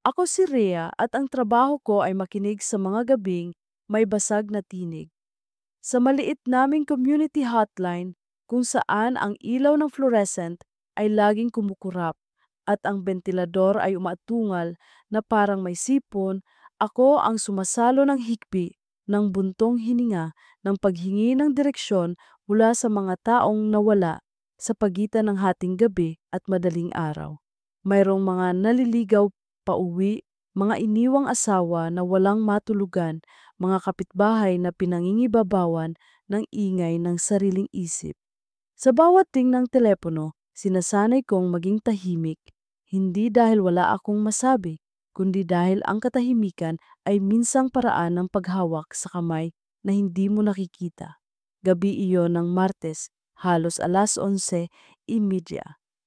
Ako si Rhea at ang trabaho ko ay makinig sa mga gabing may basag na tinig. Sa maliit naming community hotline kung saan ang ilaw ng fluorescent ay laging kumukurap at ang ventilador ay umatungal na parang may sipon, ako ang sumasalo ng hikbi ng buntong hininga ng paghingi ng direksyon mula sa mga taong nawala sa pagitan ng hating gabi at madaling araw. Mayroong mga naliligaw pauwi, mga iniwang asawa na walang matulugan, mga kapitbahay na pinangingibabawan ng ingay ng sariling isip. Sa bawat ting ng telepono, sinasanay kong maging tahimik, hindi dahil wala akong masabi, kundi dahil ang katahimikan ay minsang paraan ng paghawak sa kamay na hindi mo nakikita. Gabi iyon ng Martes, halos 11:30.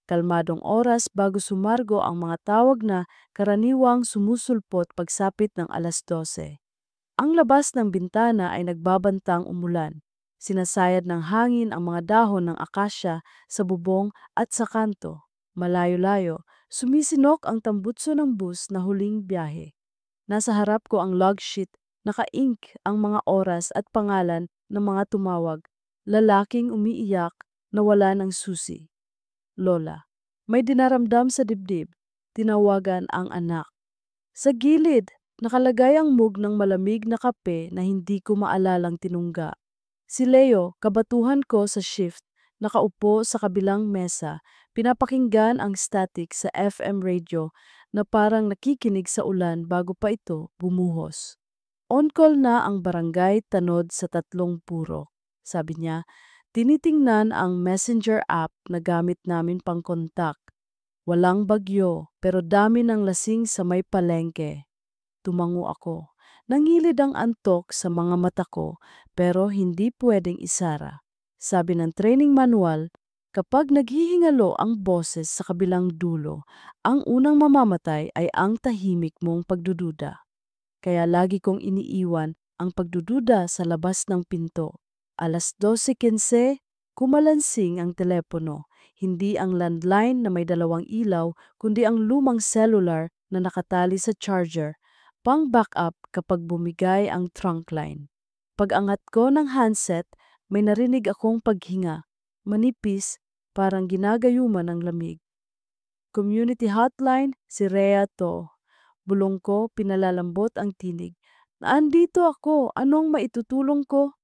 Kalmadong oras bago sumargo ang mga tawag na karaniwang sumusulpot pagsapit ng 12:00. Ang labas ng bintana ay nagbabantang umulan. Sinasayad ng hangin ang mga dahon ng akasya sa bubong at sa kanto. Malayo-layo, sumisinok ang tambutso ng bus na huling biyahe. Nasa harap ko ang log sheet, naka-ink ang mga oras at pangalan ng mga tumawag. Lalaking umiiyak na wala ng susi. Lola. May dinaramdam sa dibdib. Tinawagan ang anak. Sa gilid, nakalagay ang mug ng malamig na kape na hindi ko maalalang tinungga. Si Leo, kabatuhan ko sa shift, nakaupo sa kabilang mesa, pinapakinggan ang static sa FM radio na parang nakikinig sa ulan bago pa ito bumuhos. On-call na ang barangay tanod sa 30 purok. Sabi niya, tinitingnan ang messenger app na gamit namin pang kontak. Walang bagyo, pero dami ng lasing sa may palengke. Tumango ako. Nangilid ang antok sa mga mata ko, pero hindi pwedeng isara. Sabi ng training manual, kapag naghihingalo ang boses sa kabilang dulo, ang unang mamamatay ay ang tahimik mong pagdududa. Kaya lagi kong iniiwan ang pagdududa sa labas ng pinto. 12:15, kumalansing ang telepono. Hindi ang landline na may dalawang ilaw, kundi ang lumang cellular na nakatali sa charger, pang backup kapag bumigay ang trunk line. Pag-angat ko ng handset, may narinig akong paghinga, manipis, parang ginagayuman ng lamig. Community hotline, si Rhea to. Bulong ko, pinalalambot ang tinig. Naandito ako, anong maitutulong ko?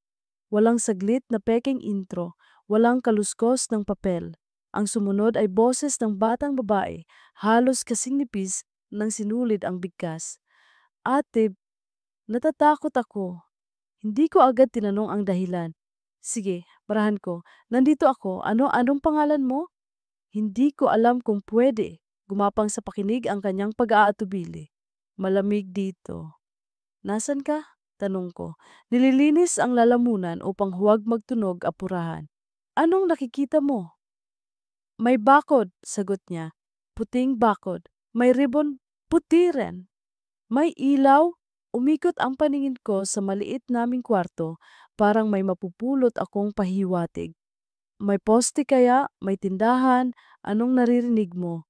Walang saglit na peking intro, walang kaluskos ng papel. Ang sumunod ay boses ng batang babae, halos kasing nipis nang sinulid ang bigkas. Ate, natatakot ako. Hindi ko agad tinanong ang dahilan. Sige, barahan ko. Nandito ako. Anong pangalan mo? Hindi ko alam kung pwede. Gumapang sa pakinig ang kanyang pag-aatubili. Malamig dito. Nasaan ka? Tanong ko. Nililinis ang lalamunan upang huwag magtunog apurahan. Anong nakikita mo? May bakod, sagot niya. Puting bakod. May ribbon, puti rin. May ilaw. Umikot ang paningin ko sa maliit naming kwarto, parang may mapupulot akong pahiwatig. May poste kaya? May tindahan? Anong naririnig mo?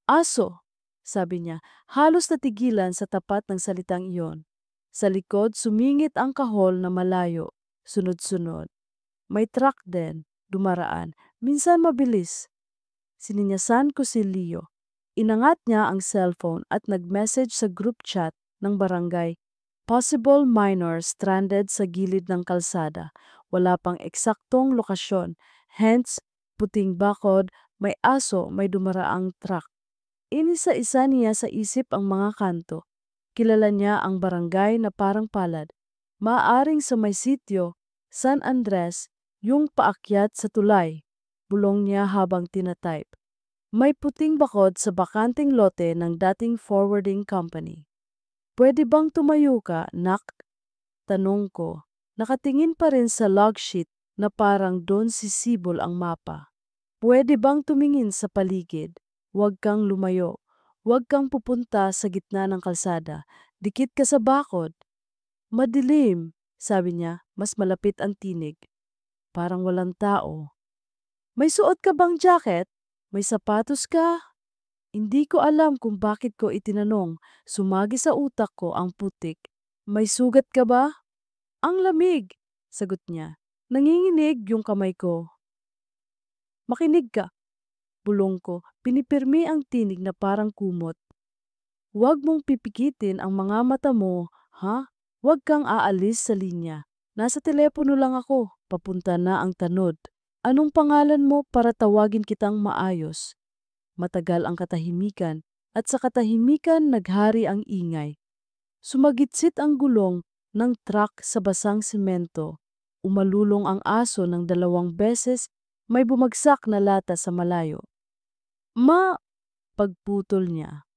Aso, sabi niya, halos natigilan sa tapat ng salitang iyon. Sa likod, sumingit ang kahol na malayo, sunod-sunod. May truck din, dumaraan, minsan mabilis. Sininyasan ko si Leo. Inangat niya ang cellphone at nag-message sa group chat ng barangay. Possible minor stranded sa gilid ng kalsada. Wala pang eksaktong lokasyon. Hence, puting bakod, may aso, may dumaraang truck. Inisa-isa niya sa isip ang mga kanto. Kilala niya ang barangay na parang palad. Maaring sa may sitio, San Andres, yung paakyat sa tulay. Bulong niya habang tinatype. May puting bakod sa bakanting lote ng dating forwarding company. Pwede bang tumayo ka, nak? Tanong ko. Nakatingin pa rin sa log sheet na parang doon sisibol ang mapa. Pwede bang tumingin sa paligid? Huwag kang lumayo. Huwag kang pupunta sa gitna ng kalsada. Dikit ka sa bakod. Madilim, sabi niya, mas malapit ang tinig. Parang walang tao. May suot ka bang jacket? May sapatos ka? Hindi ko alam kung bakit ko itinanong. Sumagi sa utak ko ang putik. May sugat ka ba? Ang lamig, sagot niya. Nanginginig yung kamay ko. Makinig ka, bulong ko. Pinipirmi ang tinig na parang kumot. Huwag mong pipikitin ang mga mata mo, ha? Huwag kang aalis sa linya. Nasa telepono lang ako, papunta na ang tanod. Anong pangalan mo para tawagin kitang maayos? Matagal ang katahimikan, at sa katahimikan naghari ang ingay. Sumagitsit ang gulong ng truck sa basang simento. Umalulong ang aso ng 2 beses, may bumagsak na lata sa malayo. Ma! Pagputol niya.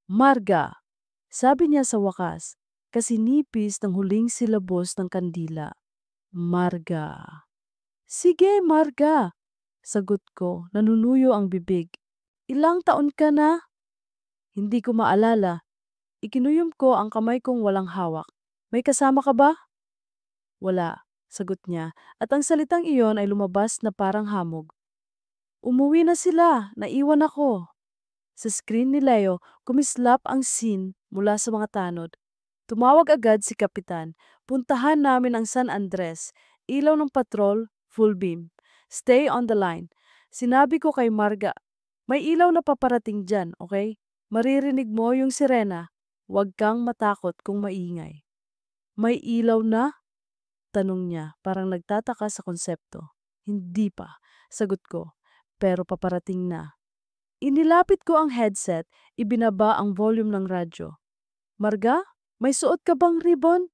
Marga! Sabi niya sa wakas, kasi nipis ng huling silabos ng kandila. Marga. Sige, Marga! Sagot ko, nanunuyo ang bibig. Ilang taon ka na? Hindi ko maalala. Ikinuyom ko ang kamay kong walang hawak. May kasama ka ba? Wala, sagot niya, at ang salitang iyon ay lumabas na parang hamog. Umuwi na sila, naiwan ako. Sa screen ni Leo, kumislap ang scene mula sa mga tanod. Tumawag agad si Kapitan. Puntahan namin ang San Andres. Ilaw ng patrol, full beam. Stay on the line. Sinabi ko kay Marga, may ilaw na paparating dyan, okay? Maririnig mo yung sirena. Huwag kang matakot kung maingay. May ilaw na? Tanong niya, parang nagtataka sa konsepto. Hindi pa, sagot ko, pero paparating na. Inilapit ko ang headset, ibinaba ang volume ng radyo. Marga, may suot ka bang ribbon?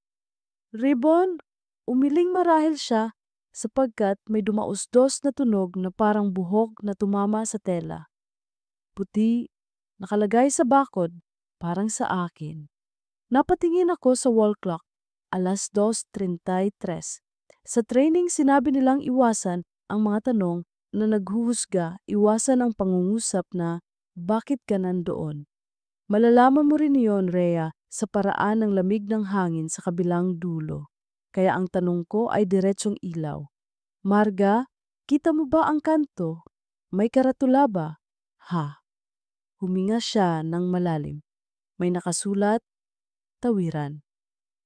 Ribbon? Umiling marahil siya sapagkat may dumausdos na tunog na parang buhok na tumama sa tela. Puti, nakalagay sa bakod, parang sa akin. Napatingin ako sa wall clock, 2:33. Sa training sinabi nilang iwasan ang mga tanong na naghuhusga, iwasan ang pangungusap na bakit ka nandoon. Malalaman mo rin iyon, Rhea, sa paraan ng lamig ng hangin sa kabilang dulo. Kaya ang tanong ko ay diretsong ilaw. Marga, kita mo ba ang kanto? May karatula ba? Ha? Huminga siya ng malalim. May nakasulat, tawiran.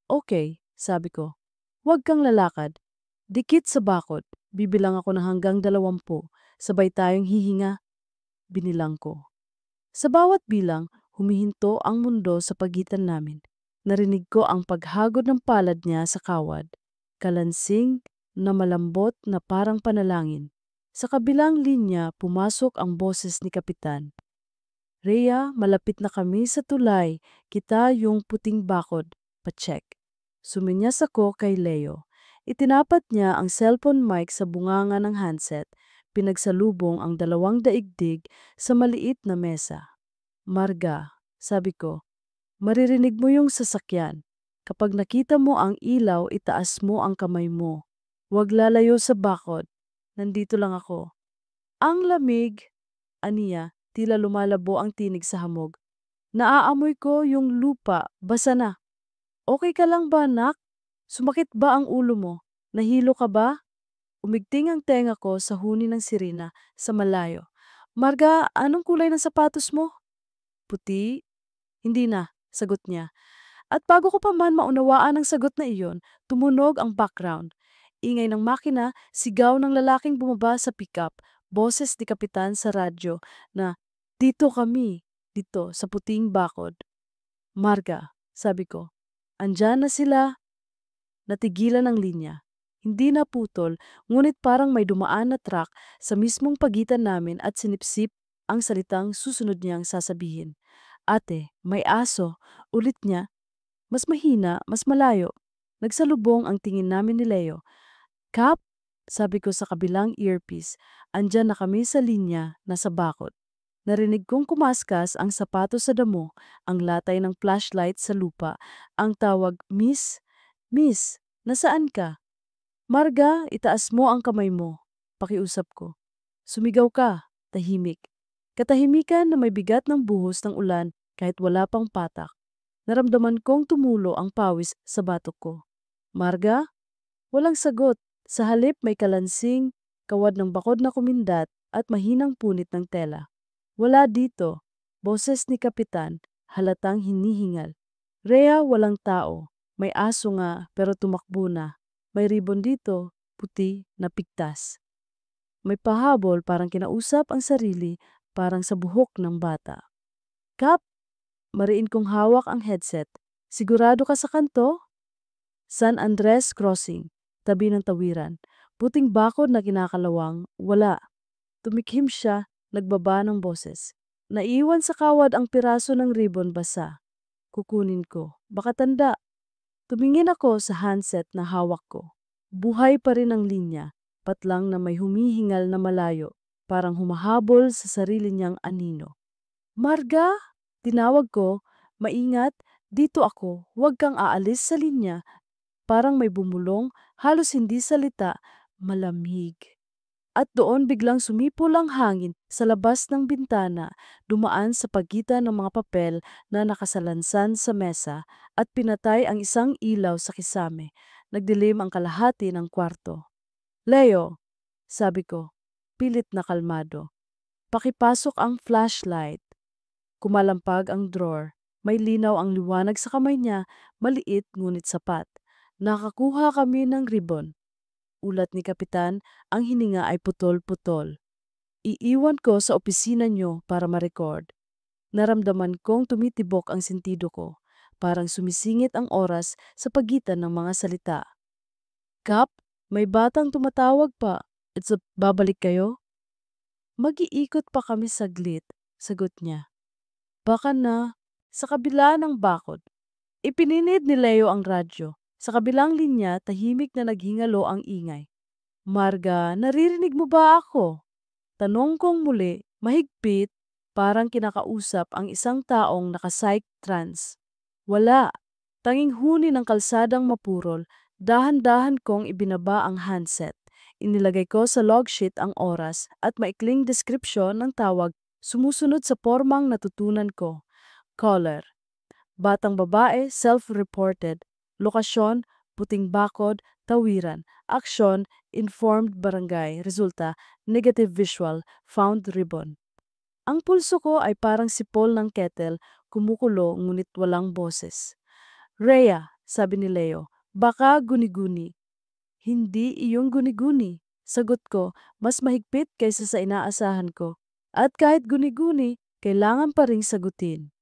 Okay, sabi ko. Huwag kang lalakad. Dikit sa bakod. Bibilang ako ng hanggang 20. Sabay tayong hihinga. Binilang ko. Sa bawat bilang, humihinto ang mundo sa pagitan namin. Narinig ko ang paghagod ng palad niya sa kawad. Kalansing na malambot na parang panalangin. Sa kabilang linya, pumasok ang boses ni Kapitan. Rhea, malapit na kami sa tulay. Kita yung puting bakod. Pacheck. Suminyas ako kay Leo. Itinapat niya ang cellphone mic sa bunganga ng handset. Pinagsalubong ang 2 daigdig sa maliit na mesa. Marga, sabi ko, maririnig mo yung sasakyan. Kapag nakita mo ang ilaw, itaas mo ang kamay mo. Huwag lalayo sa bakod. Nandito lang ako. Ang lamig, aniya, tila lumalabo ang tinig sa hamog. Naaamoy ko yung lupa, basa na. Okay ka lang ba, anak? Sumakit ba ang ulo mo? Nahilo ka ba? Umigting ang tenga ko sa huni ng sirena sa malayo. Marga, anong kulay ng sapatos mo? Puti? Hindi na, sagot niya. At bago ko pa man maunawaan ang sagot na iyon, tumunog ang background. Ingay ng makina, sigaw ng lalaking bumaba sa pickup, boses ni Kapitan sa radyo na, dito kami, dito sa puting bakod. Marga, sabi ko, andyan na sila. Natigilan ang linya. Hindi na putol, ngunit parang may dumaan na truck sa mismong pagitan namin at sinipsip ang salitang susunod niyang sasabihin. Ate, may aso, ulit niya. Mas mahina, mas malayo. Nagsalubong ang tingin namin ni Leo. Kap, sabi ko sa kabilang earpiece, andyan na kami sa linya, nasa bakod. Narinig kong kumaskas ang sapatos sa damo, ang latay ng flashlight sa lupa, ang tawag, Miss, Miss, nasaan ka? Marga, itaas mo ang kamay mo. Pakiusap ko. Sumigaw ka, tahimik. Katahimikan na may bigat ng buhos ng ulan kahit wala pang patak. Naramdaman kong tumulo ang pawis sa batok ko. Marga? Walang sagot. Sa halip may kalansing, kawad ng bakod na kumindat at mahinang punit ng tela. Wala dito. Boses ni Kapitan, halatang hinihingal. Rhea, walang tao. May aso nga, pero tumakbo na. May ribon dito, puti, na pigtas. May pahabol, parang kinausap ang sarili, parang sa buhok ng bata. Kap, mariin kong hawak ang headset. Sigurado ka sa kanto? San Andres Crossing, tabi ng tawiran. Puting bakod na kinakalawang, wala. Tumikhim siya, nagbaba ng boses. Naiwan sa kawad ang piraso ng ribbon basa. Kukunin ko. Baka tanda. Tumingin ako sa handset na hawak ko. Buhay pa rin ang linya, patlang na may humihingal na malayo, parang humahabol sa sarili niyang anino. Marga? Tinawag ko, maingat, dito ako, huwag kang aalis sa linya. Parang may bumulong, halos hindi salita, malamig. At doon biglang sumipol ang hangin sa labas ng bintana, dumaan sa pagitan ng mga papel na nakasalansan sa mesa at pinatay ang isang ilaw sa kisame. Nagdilim ang kalahati ng kwarto. Leo, sabi ko, pilit na kalmado. Pakipasok ang flashlight. Kumalampag ang drawer. May linaw ang liwanag sa kamay niya, maliit ngunit sapat. Nakakuha kami ng ribbon. Ulat ni Kapitan, ang hininga ay putol-putol. Iiwan ko sa opisina nyo para ma-record. Naramdaman kong tumitibok ang sentido ko. Parang sumisingit ang oras sa pagitan ng mga salita. Kap, may batang tumatawag pa. Babalik kayo? Mag-iikot pa kami saglit, sagot niya. Baka na, sa kabila ng bakod. Ipinunid ni Leo ang radyo. Sa kabilang linya, tahimik na naghingalo ang ingay. Marga, naririnig mo ba ako? Tanong kong muli, mahigpit, parang kinakausap ang isang taong naka-psych trance. Wala. Tanging huni ng kalsadang mapurol, dahan-dahan kong ibinaba ang handset. Inilagay ko sa log sheet ang oras at maikling deskripsyon ng tawag sumusunod sa pormang natutunan ko. Caller. Batang babae, self-reported. Lokasyon, puting bakod, tawiran. Aksyon, informed barangay. Resulta, negative visual, found ribbon. Ang pulso ko ay parang sipol ng kettle, kumukulo ngunit walang boses. Rhea, sabi ni Leo, baka guni-guni. Hindi iyong guni-guni. Sagot ko, mas mahigpit kaysa sa inaasahan ko. At kahit guni-guni, kailangan pa ring sagutin.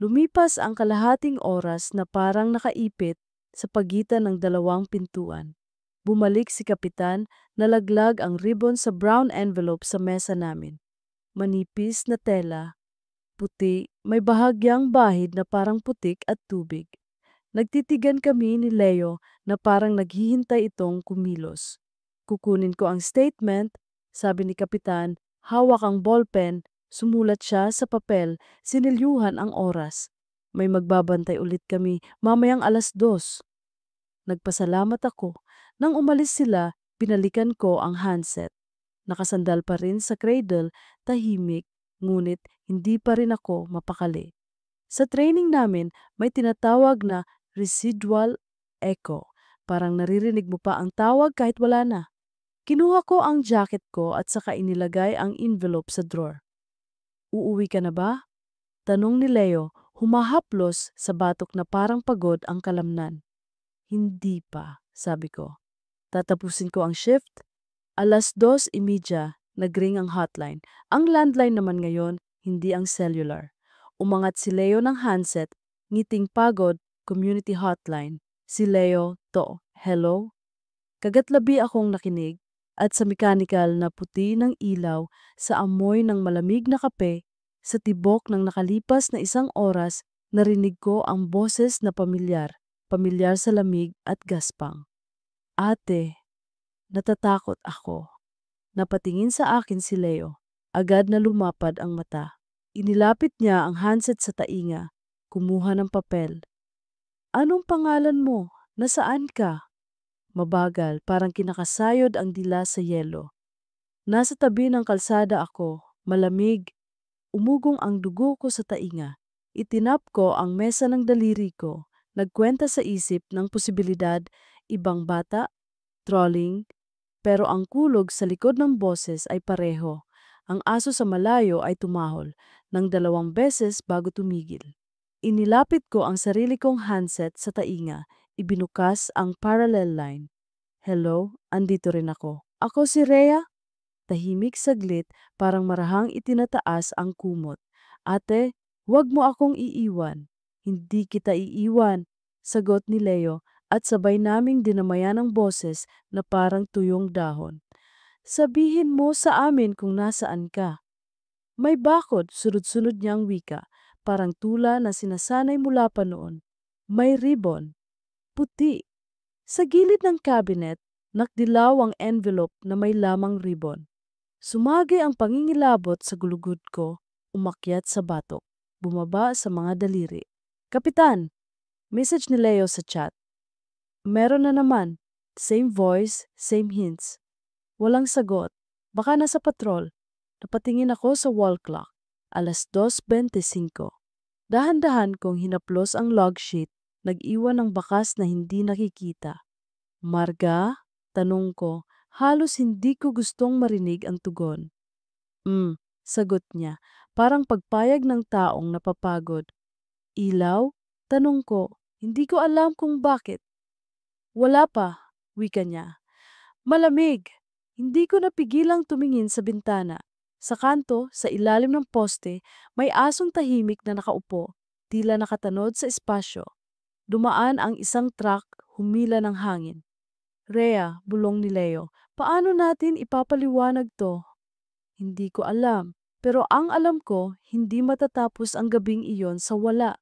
Lumipas ang kalahating oras na parang nakaipit sa pagitan ng dalawang pintuan. Bumalik si Kapitan, nalaglag ang ribbon sa brown envelope sa mesa namin. Manipis na tela, puti, may bahagyang bahid na parang putik at tubig. Nagtitigan kami ni Leo na parang naghihintay itong kumilos. Kukunin ko ang statement, sabi ni Kapitan, hawak ang ballpen. Sumulat siya sa papel, sinilyuhan ang oras. May magbabantay ulit kami mamayang 2:00. Nagpasalamat ako. Nang umalis sila, binalikan ko ang handset. Nakasandal pa rin sa cradle, tahimik, ngunit hindi pa rin ako mapakali. Sa training namin, may tinatawag na residual echo. Parang naririnig mo pa ang tawag kahit wala na. Kinuha ko ang jacket ko at saka inilagay ang envelope sa drawer. Uuwi ka na ba? Tanong ni Leo, humahaplos sa batok na parang pagod ang kalamnan. Hindi pa, sabi ko. Tatapusin ko ang shift. 2:30, nagring ang hotline. Ang landline naman ngayon, hindi ang cellular. Umangat si Leo ng handset, ngiting pagod, community hotline. Si Leo, hello? Kagatlabi akong nakinig at sa mekanikal na puti ng ilaw, sa amoy ng malamig na kape, sa tibok ng nakalipas na 1 oras, narinig ko ang boses na pamilyar sa lamig at gaspang. Ate, natatakot ako. Napatingin sa akin si Leo. Agad na lumapad ang mata. Inilapit niya ang handset sa tainga. Kumuha ng papel. Anong pangalan mo? Nasaan ka? Mabagal, parang kinakasayod ang dila sa yelo. Nasa tabi ng kalsada ako, malamig. Umugong ang dugo ko sa tainga. Itinap ko ang mesa ng daliri ko. Nagkwenta sa isip ng posibilidad, ibang bata, trolling, pero ang kulog sa likod ng boses ay pareho. Ang aso sa malayo ay tumahol ng 2 beses bago tumigil. Inilapit ko ang sarili kong handset sa tainga, ibinukas ang parallel line. Hello, andito rin ako. Ako si Rhea. Tahimik saglit, parang marahang itinataas ang kumot. Ate, huwag mo akong iiwan. Hindi kita iiwan, sagot ni Leo at sabay naming dinamayan ng boses na parang tuyong dahon. Sabihin mo sa amin kung nasaan ka. May bakod, sunod-sunod niyang wika, parang tula na sinasanay mula pa noon. May ribbon, puti. Sa gilid ng cabinet, nakdilaw ang envelope na may lamang ribbon. Sumagi ang pangingilabot sa gulugod ko, umakyat sa batok, bumaba sa mga daliri. Kapitan, message ni Leo sa chat. Meron na naman. Same voice, same hints. Walang sagot. Baka nasa patrol. Napatingin ako sa wall clock. 2:25. Dahan-dahan kong hinaplos ang log sheet, nag-iwan ng bakas na hindi nakikita. Marga? Tanong ko, halos hindi ko gustong marinig ang tugon. Sagot niya, parang pagpayag ng taong napapagod. Ilaw? Tanong ko, hindi ko alam kung bakit. Wala pa, wika niya. Malamig. Hindi ko napigilang tumingin sa bintana. Sa kanto, sa ilalim ng poste, may asong tahimik na nakaupo, tila nakatanod sa espasyo. Dumaan ang isang truck, humila ng hangin. Rhea, bulong ni Leo, paano natin ipapaliwanag to? Hindi ko alam, pero ang alam ko, hindi matatapos ang gabing iyon sa wala.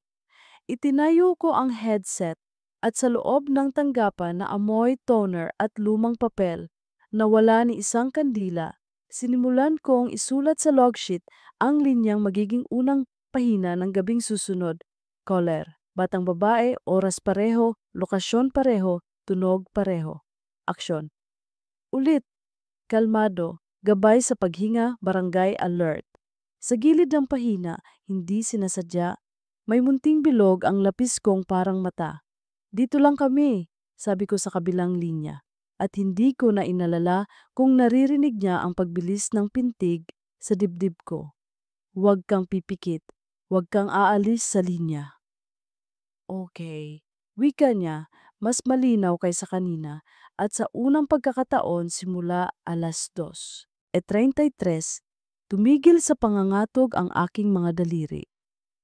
Itinayo ko ang headset at sa loob ng tanggapan na amoy toner at lumang papel, nawala ni isang kandila. Sinimulan kong isulat sa logsheet ang linyang magiging unang pahina ng gabing susunod. Caller, batang babae, oras pareho, lokasyon pareho, tunog pareho. Aksyon. Ulit, kalmado, gabay sa paghinga, barangay alert. Sa gilid ng pahina, hindi sinasadya, may munting bilog ang lapis kong parang mata. Dito lang kami, sabi ko sa kabilang linya. At hindi ko na inalala kung naririnig niya ang pagbilis ng pintig sa dibdib ko. Huwag kang pipikit, huwag kang aalis sa linya. Okay, wika niya, mas malinaw kaysa kanina at sa unang pagkakataon simula 2:33, tumigil sa pangangatog ang aking mga daliri.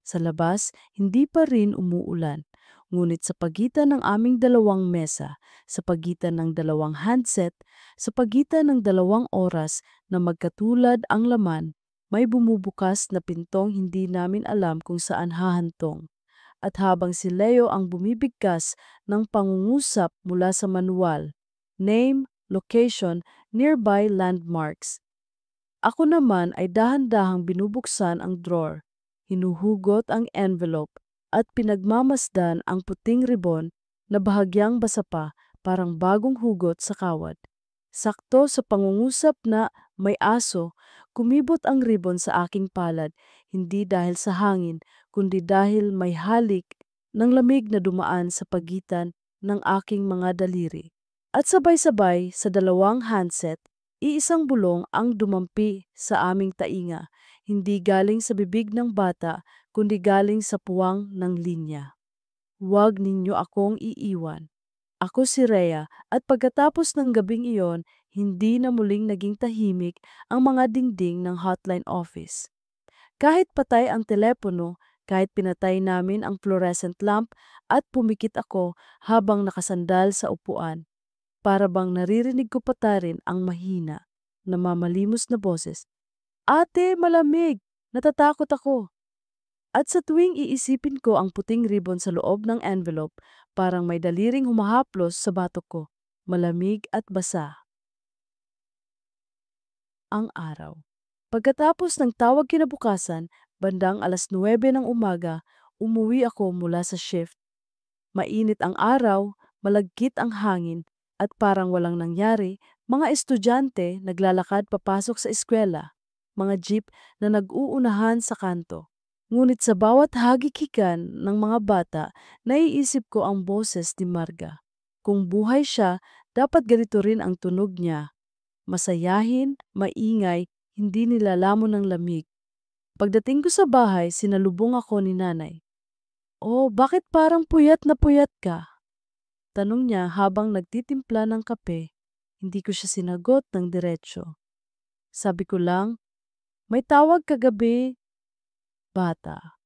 Sa labas, hindi pa rin umuulan. Ngunit sa pagitan ng aming 2 mesa, sa pagitan ng 2 handset, sa pagitan ng 2 oras na magkatulad ang laman, may bumubukas na pintong hindi namin alam kung saan hahantong. At habang si Leo ang bumibigkas ng pangungusap mula sa manual, name, location, nearby landmarks, ako naman ay dahan-dahang binubuksan ang drawer, hinuhugot ang envelope at pinagmamasdan ang puting ribon na bahagyang basa pa, parang bagong hugot sa kawad. Sakto sa pangungusap na may aso, kumibot ang ribon sa aking palad, hindi dahil sa hangin, kundi dahil may halik ng lamig na dumaan sa pagitan ng aking mga daliri. At sabay-sabay sa 2 handset, iisang bulong ang dumampi sa aming tainga, hindi galing sa bibig ng bata, kundi galing sa puwang ng linya. Huwag ninyo akong iiwan. Ako si Rhea at pagkatapos ng gabing iyon, hindi na muling naging tahimik ang mga dingding ng hotline office. Kahit patay ang telepono, kahit pinatay namin ang fluorescent lamp at pumikit ako habang nakasandal sa upuan, para bang naririnig ko pa rin ang mahina, namamalimos na boses. Ate, malamig! Natatakot ako! At sa tuwing iisipin ko ang puting ribbon sa loob ng envelope, parang may daliring humahaplos sa batok ko, malamig at basa. Ang araw. Pagkatapos ng tawag kinabukasan, bandang 9:00 ng umaga, umuwi ako mula sa shift. Mainit ang araw, malagkit ang hangin, at parang walang nangyari, mga estudyante naglalakad papasok sa eskwela, mga jeep na nag-uunahan sa kanto. Ngunit sa bawat hagikikan ng mga bata, naiisip ko ang boses ni Marga. Kung buhay siya, dapat ganito rin ang tunog niya. Masayahin, maingay, hindi nilalamon ng lamig. Pagdating ko sa bahay, sinalubong ako ni nanay. "Oh, bakit parang puyat na puyat ka?" Tanong niya habang nagtitimpla ng kape. Hindi ko siya sinagot ng diretsyo. Sabi ko lang, "May tawag kagabi, bata."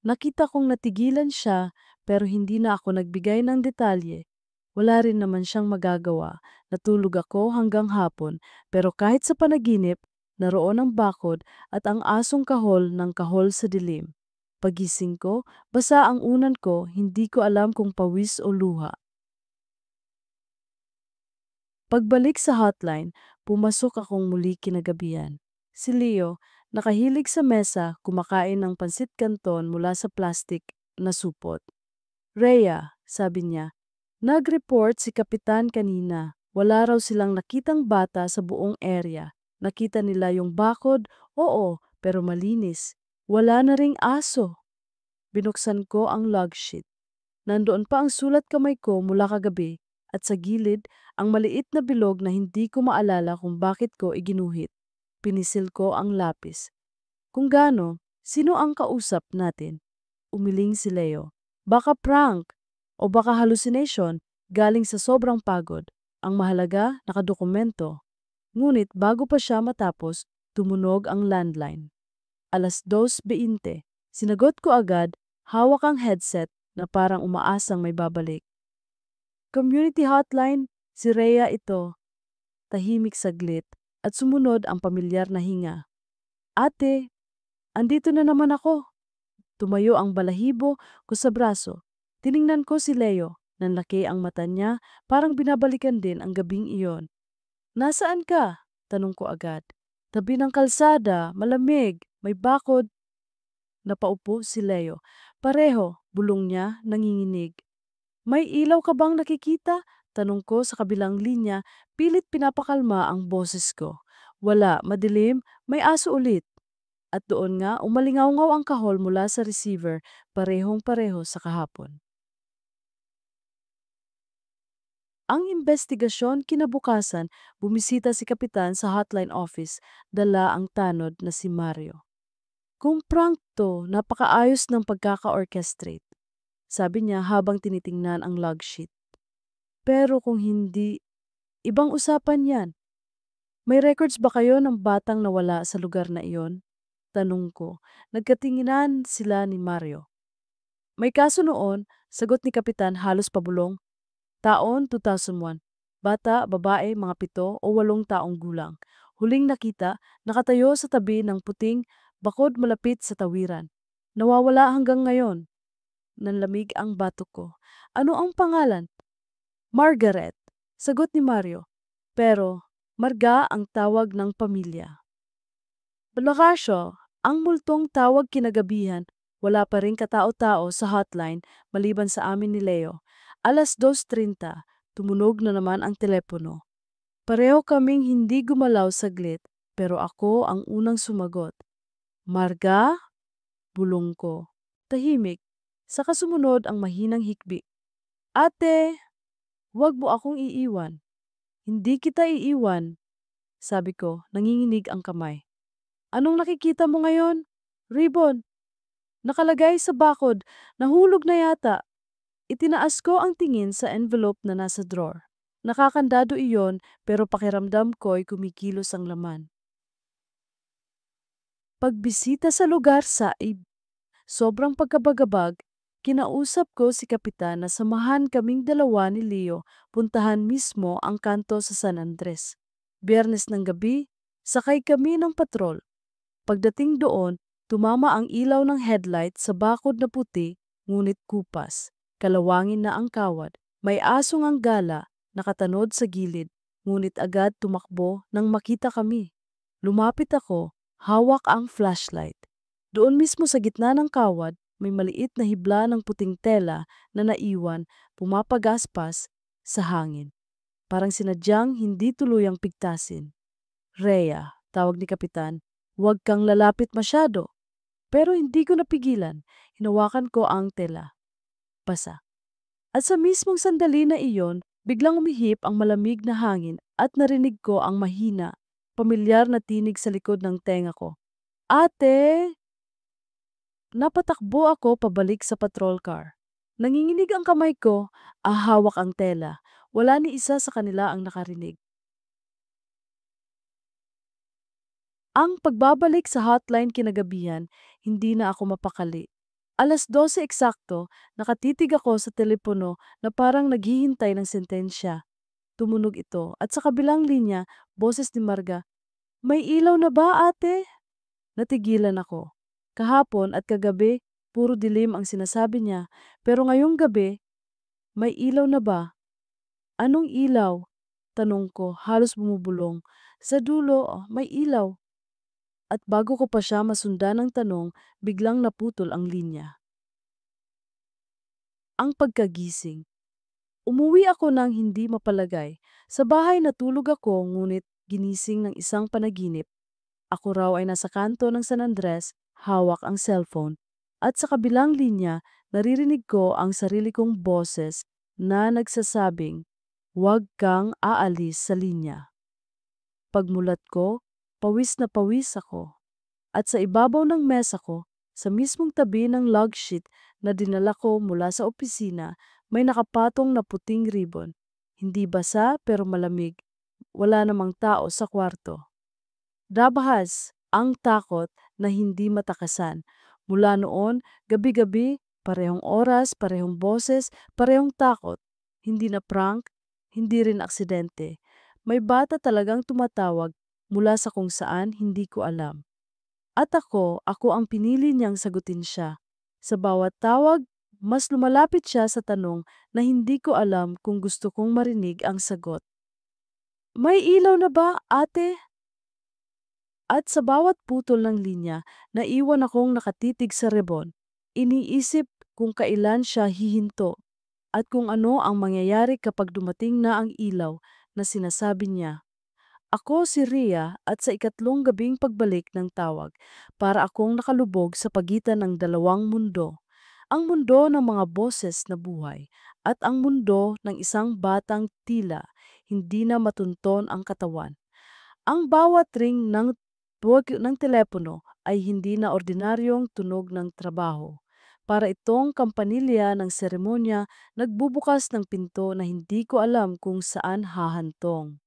Nakita kong natigilan siya pero hindi na ako nagbigay ng detalye. Wala rin naman siyang magagawa. Natulog ako hanggang hapon pero kahit sa panaginip, naroon ang bakod at ang asong kahol ng kahol sa dilim. Pagising ko, basa ang unan ko, hindi ko alam kung pawis o luha. Pagbalik sa hotline, pumasok akong muli kinagabihan. Si Leo, nakahilig sa mesa, kumakain ng pansit canton mula sa plastic na supot. "Rhea," sabi niya, "nag-report si Kapitan kanina. Wala raw silang nakitang bata sa buong area. Nakita nila yung bakod, oo, pero malinis. Wala na ring aso." Binuksan ko ang log sheet. Nandoon pa ang sulat kamay ko mula kagabi at sa gilid ang maliit na bilog na hindi ko maalala kung bakit ko iginuhit. Pinisil ko ang lapis. Kung gaano, sino ang kausap natin? Umiling si Leo. Baka prank o baka hallucination galing sa sobrang pagod. Ang mahalaga, nakadokumento. Ngunit bago pa siya matapos, tumunog ang landline. 2:20. Sinagot ko agad, hawak ang headset na parang umaasang may babalik. "Community hotline, si Rhea ito." Tahimik saglit at sumunod ang pamilyar na hinga. "Ate, andito na naman ako." Tumayo ang balahibo ko sa braso. Tiningnan ko si Leo. Nanlaki ang mata niya, parang binabalikan din ang gabing iyon. "Nasaan ka?" Tanong ko agad. "Tabi ng kalsada, malamig, may bakod." Napaupo si Leo. Pareho, bulong niya, nanginginig. "May ilaw ka bang nakikita?" Tanong ko sa kabilang linya, pilit pinapakalma ang boses ko. "Wala, madilim, may aso ulit." At doon nga, umalingaw-ngaw ang kahol mula sa receiver, parehong-pareho sa kahapon. Ang investigasyon kinabukasan, bumisita si Kapitan sa hotline office, dala ang tanod na si Mario. "Kung prank to, napakaayos ng pagkaka-orchestrate," sabi niya habang tinitingnan ang log sheet. "Pero kung hindi, ibang usapan yan. May records ba kayo ng batang nawala sa lugar na iyon?" Tanong ko. Nagkatinginan sila ni Mario. "May kaso noon," sagot ni Kapitan halos pabulong. "Taon 2001. Bata, babae, mga 7 o 8 taong gulang. Huling nakita, nakatayo sa tabi ng puting bakod malapit sa tawiran. Nawawala hanggang ngayon." Nanlamig ang batok ko. "Ano ang pangalan?" "Margaret," sagot ni Mario. Pero Marga ang tawag ng pamilya. Balakasyo, ang multong tawag kinagabihan, wala pa ring katao-tao sa hotline maliban sa amin ni Leo. 2:30, tumunog na naman ang telepono. Pareho kaming hindi gumalaw saglit, pero ako ang unang sumagot. "Marga?" Bulong ko. Tahimik. Saka sumunod ang mahinang hikbi. "Ate, wag mo akong iiwan." "Hindi kita iiwan," sabi ko, nanginginig ang kamay. "Anong nakikita mo ngayon?" "Ribbon. Nakalagay sa bakod. Nahulog na yata." Itinaas ko ang tingin sa envelope na nasa drawer. Nakakandado iyon pero pakiramdam ko'y kumikilos ang laman. Pagbisita sa lugar sa sobrang pagkabagabag, kinausap ko si Kapitan na samahan kaming dalawa ni Leo puntahan mismo ang kanto sa San Andres. Biyernes ng gabi, sakay kami ng patrol. Pagdating doon, tumama ang ilaw ng headlight sa bakod na puti, ngunit kupas. Kalawangin na ang kawad. May asong ang gala, nakatanod sa gilid, ngunit agad tumakbo nang makita kami. Lumapit ako, hawak ang flashlight. Doon mismo sa gitna ng kawad, may maliit na hibla ng puting tela na naiwan, pumapagaspas sa hangin. Parang sinadyang hindi tuluyang pigtasin. "Rhea," tawag ni Kapitan, "huwag kang lalapit masyado." Pero hindi ko napigilan. Hinawakan ko ang tela. Basa. At sa mismong sandali na iyon, biglang umihip ang malamig na hangin at narinig ko ang mahina pamilyar na tinig sa likod ng tenga ko. Ate! Napatakbo ako pabalik sa patrol car. Nanginginig ang kamay ko, hawak ang tela. Wala ni isa sa kanila ang nakarinig. Ang pagbabalik sa hotline kinagabihan, hindi na ako mapakali. 12:00 eksakto, nakatitig ako sa telepono na parang naghihintay ng sentensya. Tumunog ito at sa kabilang linya, boses ni Marga, "May ilaw na ba, ate?" Natigilan ako. Kahapon at kagabi, puro dilim ang sinasabi niya, pero ngayong gabi, "May ilaw na ba?" "Anong ilaw?" Tanong ko, halos bumubulong. "Sa dulo, may ilaw." At bago ko pa siya masundan ng tanong, biglang naputol ang linya. Ang pagkagising. Umuwi ako ng hindi mapalagay. Sa bahay natulog ako ngunit ginising ng isang panaginip. Ako raw ay nasa kanto ng San Andres, hawak ang cellphone. At sa kabilang linya, naririnig ko ang sarili kong boses na nagsasabing, "Huwag kang aalis sa linya." Pagmulat ko, pawis na pawis ako. At sa ibabaw ng mesa ko, sa mismong tabi ng log sheet na dinala ko mula sa opisina, may nakapatong na puting ribbon. Hindi basa pero malamig. Wala namang tao sa kwarto. Dabahas ang takot na hindi matakasan. Mula noon, gabi-gabi, parehong oras, parehong boses, parehong takot. Hindi na prank, hindi rin aksidente. May bata talagang tumatawag mula sa kung saan hindi ko alam. At ako ang pinili niyang sagutin siya. Sa bawat tawag, mas lumalapit siya sa tanong na hindi ko alam kung gusto kong marinig ang sagot. "May ilaw na ba, ate?" At sa bawat putol ng linya, naiwan akong nakatitig sa rebon. Iniisip kung kailan siya hihinto at kung ano ang mangyayari kapag dumating na ang ilaw na sinasabi niya. Ako si Rhea at sa ikatlong gabing pagbalik ng tawag, para akong nakalubog sa pagitan ng dalawang mundo. Ang mundo ng mga boses na buhay at ang mundo ng isang batang tila hindi na matunton ang katawan. Ang bawat ring ng telepono ay hindi na ordinaryong tunog ng trabaho. Para itong kampanilya ng seremonya, nagbubukas ng pinto na hindi ko alam kung saan hahantong.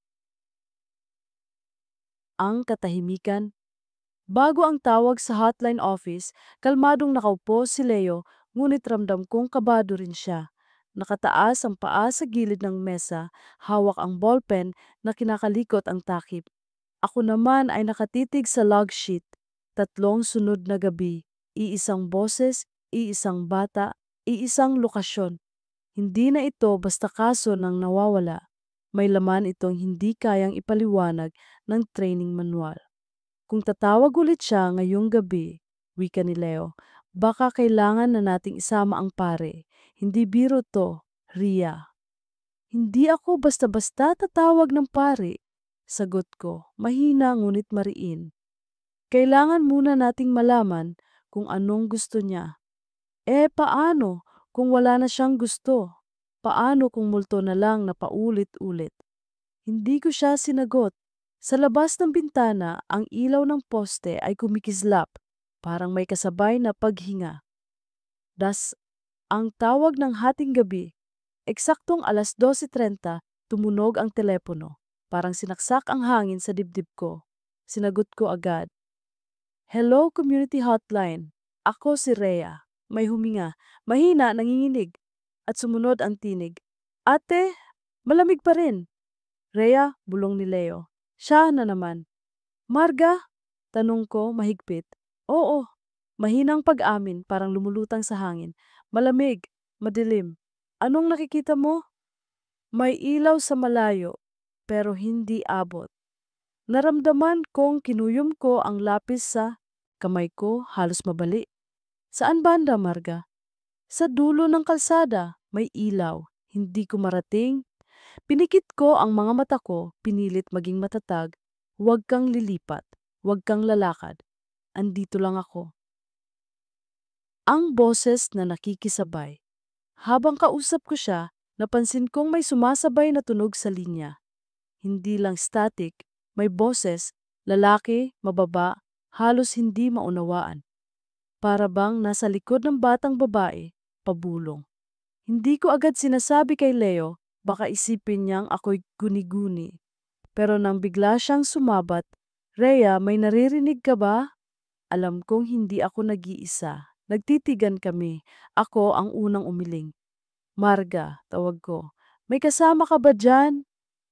Ang katahimikan. Bago ang tawag sa hotline office, kalmadong nakaupo si Leo, ngunit ramdam kong kabado rin siya. Nakataas ang paa sa gilid ng mesa, hawak ang ballpen na kinakalikot ang takip. Ako naman ay nakatitig sa log sheet. 3 sunod na gabi, iisang boses, iisang bata, iisang lokasyon. Hindi na ito basta kaso ng nawawala. May laman itong hindi kayang ipaliwanag ng training manual. Kung tatawag ulit siya ngayong gabi, wika ni Leo, baka kailangan na nating isama ang pare. Hindi biro to, Ria. Hindi ako basta-basta tatawag ng pare. Sagot ko, mahina ngunit mariin. Kailangan muna nating malaman kung anong gusto niya. Paano kung wala na siyang gusto? Paano kung multo na lang na paulit-ulit? Hindi ko siya sinagot. Sa labas ng bintana, ang ilaw ng poste ay kumikislap, parang may kasabay na paghinga. Das, ang tawag ng hating gabi, eksaktong 12:30, tumunog ang telepono. Parang sinaksak ang hangin sa dibdib ko. Sinagot ko agad. "Hello, Community Hotline. Ako si Rhea." May huminga, mahina, nanginginig. At sumunod ang tinig. "Ate, malamig pa rin." "Rhea," bulong ni Leo. Siya na naman. "Marga?" Tanong ko mahigpit. "Oo." Mahinang pag-amin, parang lumulutang sa hangin. "Malamig, madilim." "Anong nakikita mo?" "May ilaw sa malayo, pero hindi abot." Naramdaman kong kinuyom ko ang lapis sa kamay ko, halos mabali. "Saan banda, Marga?" "Sa dulo ng kalsada, may ilaw. Hindi ko marating." Pinikit ko ang mga mata ko, pinilit maging matatag. "Huwag kang lilipat, huwag kang lalakad. Andito lang ako." Ang boses na nakikisabay. Habang kausap ko siya, napansin kong may sumasabay na tunog sa linya. Hindi lang static, May boses, lalaki, mababa, halos hindi maunawaan. Para bang nasa likod ng batang babae, pabulong. Hindi ko agad sinasabi kay Leo, baka isipin niyang ako'y guni-guni. Pero nang bigla siyang sumabat, Rhea, may naririnig ka ba? Alam kong hindi ako nag-iisa. Nagtitigan kami. Ako ang unang umiling. Marga, tawag ko. May kasama ka ba dyan?